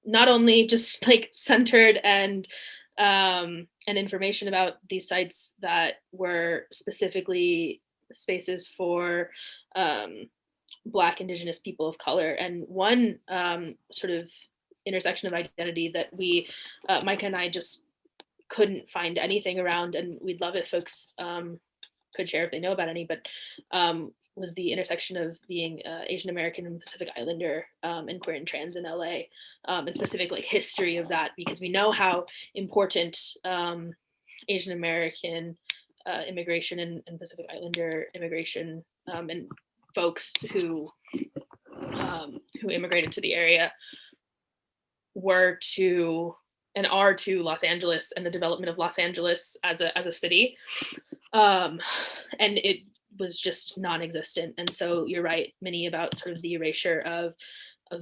not only just like centered and information about these sites that were specifically spaces for Black, Indigenous people of color. And one sort of intersection of identity that we, Micah and I, just couldn't find anything around, and we'd love if folks could share if they know about any, but was the intersection of being Asian American and Pacific Islander and queer and trans in LA, and specific like history of that, because we know how important Asian American immigration and Pacific Islander immigration and folks who immigrated to the area were to and are to Los Angeles and the development of Los Angeles as a city, and it was just non-existent. And so you're right, Minnie, about sort of the erasure of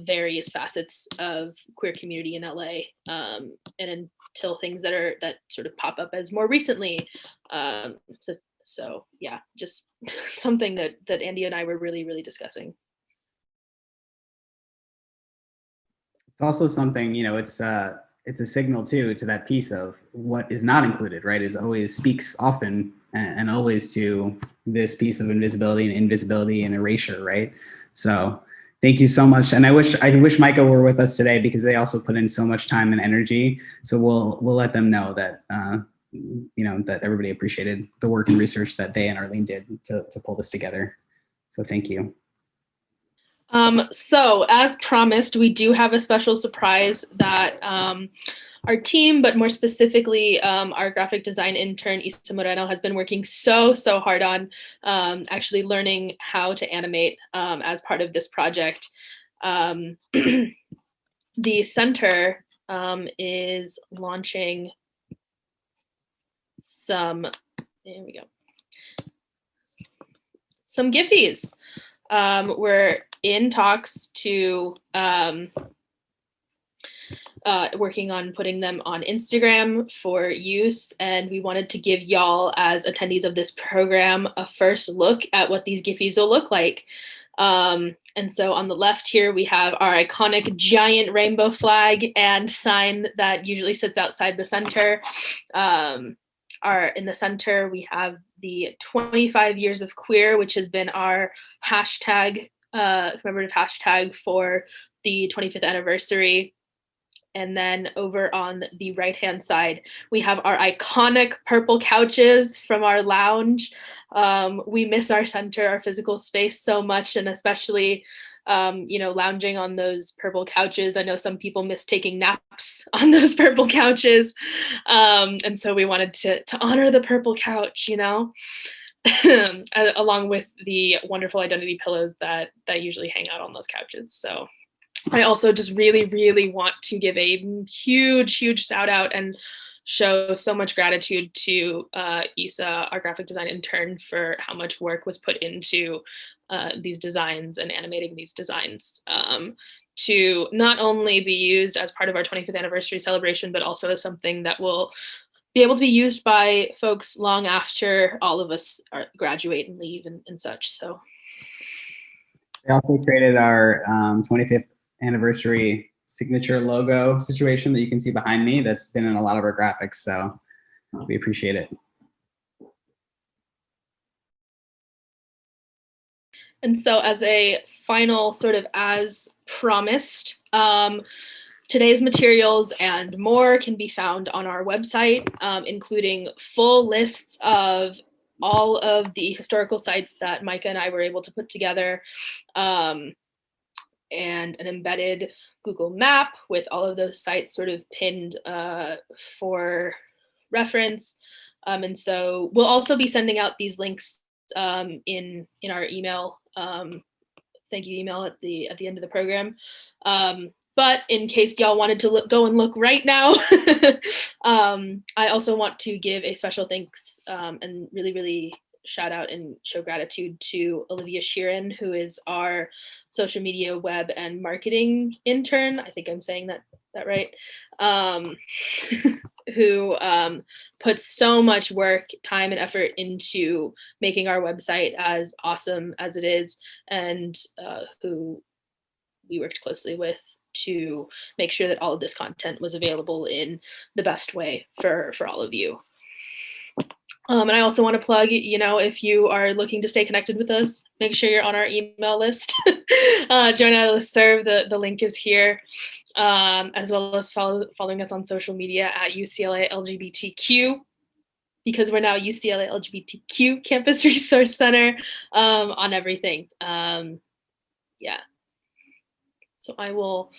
various facets of queer community in LA, and until things that sort of pop up as more recently. So yeah, just something that Andy and I were really discussing. It's also something, it's a signal too to that piece of what is not included, right? Is always speaks often and always to this piece of invisibility and erasure, right? So thank you so much. And I wish Micah were with us today, because they also put in so much time and energy. So we'll let them know that that everybody appreciated the work and research that they and Arlene did to pull this together. So thank you. So as promised, we do have a special surprise that our team, but more specifically our graphic design intern, Isa Moreno, has been working so hard on, actually learning how to animate as part of this project. The center is launching some Giphys. We're in talks to working on putting them on Instagram for use, and we wanted to give y'all, as attendees of this program, a first look at what these Giphys will look like. And so on the left here, we have our iconic giant rainbow flag and sign that usually sits outside the center. In the center, we have the 25 years of queer, which has been our hashtag, commemorative hashtag for the 25th anniversary. And then over on the right-hand side, we have our iconic purple couches from our lounge. We miss our center, our physical space so much, and especially lounging on those purple couches. I know some people miss taking naps on those purple couches. And so we wanted to honor the purple couch, along with the wonderful identity pillows that usually hang out on those couches. So I also just really want to give a huge shout out and show so much gratitude to Isa, our graphic design intern, for how much work was put into these designs and animating these designs to not only be used as part of our 25th anniversary celebration, but also as something that will be able to be used by folks long after all of us graduate and leave and such. So they also created our 25th anniversary signature logo situation that you can see behind me. That's been in a lot of our graphics, so we appreciate it. And so as a final sort of as promised, today's materials and more can be found on our website, including full lists of all of the historical sites that Micah and I were able to put together, and an embedded Google map with all of those sites sort of pinned for reference. And so we'll also be sending out these links in our email, thank you email at the end of the program. But in case y'all wanted to go and look right now, I also want to give a special thanks and really shout out and show gratitude to Olivia Sheeran, who is our social media, web, and marketing intern. I think I'm saying that right. Who puts so much work, time, and effort into making our website as awesome as it is, and who we worked closely with to make sure that all of this content was available in the best way for all of you. And I also want to plug, if you are looking to stay connected with us, make sure you're on our email list. Join our listserv. The link is here, as well as following us on social media at UCLA LGBTQ, because we're now UCLA LGBTQ Campus Resource Center on everything. Yeah. So I will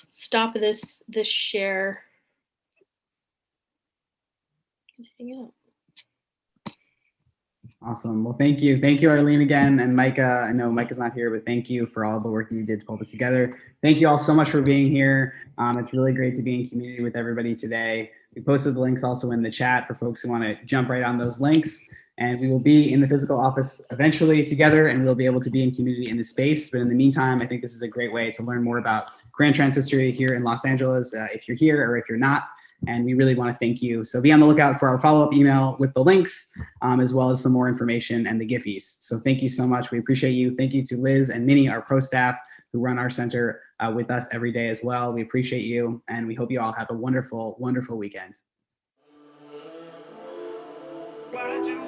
stop this share. Hang out. Awesome. Well, thank you. Thank you, Arlene, again. And Micah, I know Micah's not here, but thank you for all the work that you did to pull this together. Thank you all so much for being here. It's really great to be in community with everybody today. We posted the links also in the chat for folks who want to jump right on those links. And we will be in the physical office eventually together, and we'll be able to be in community in the space. But in the meantime, I think this is a great way to learn more about Grand Trans history here in Los Angeles, if you're here or if you're not. And we really want to thank you. So be on the lookout for our follow-up email with the links, as well as some more information and the Giphys. So thank you so much. We appreciate you. Thank you to Liz and Minnie, our pro staff, who run our center with us every day as well. We appreciate you, and we hope you all have a wonderful, wonderful weekend. Why do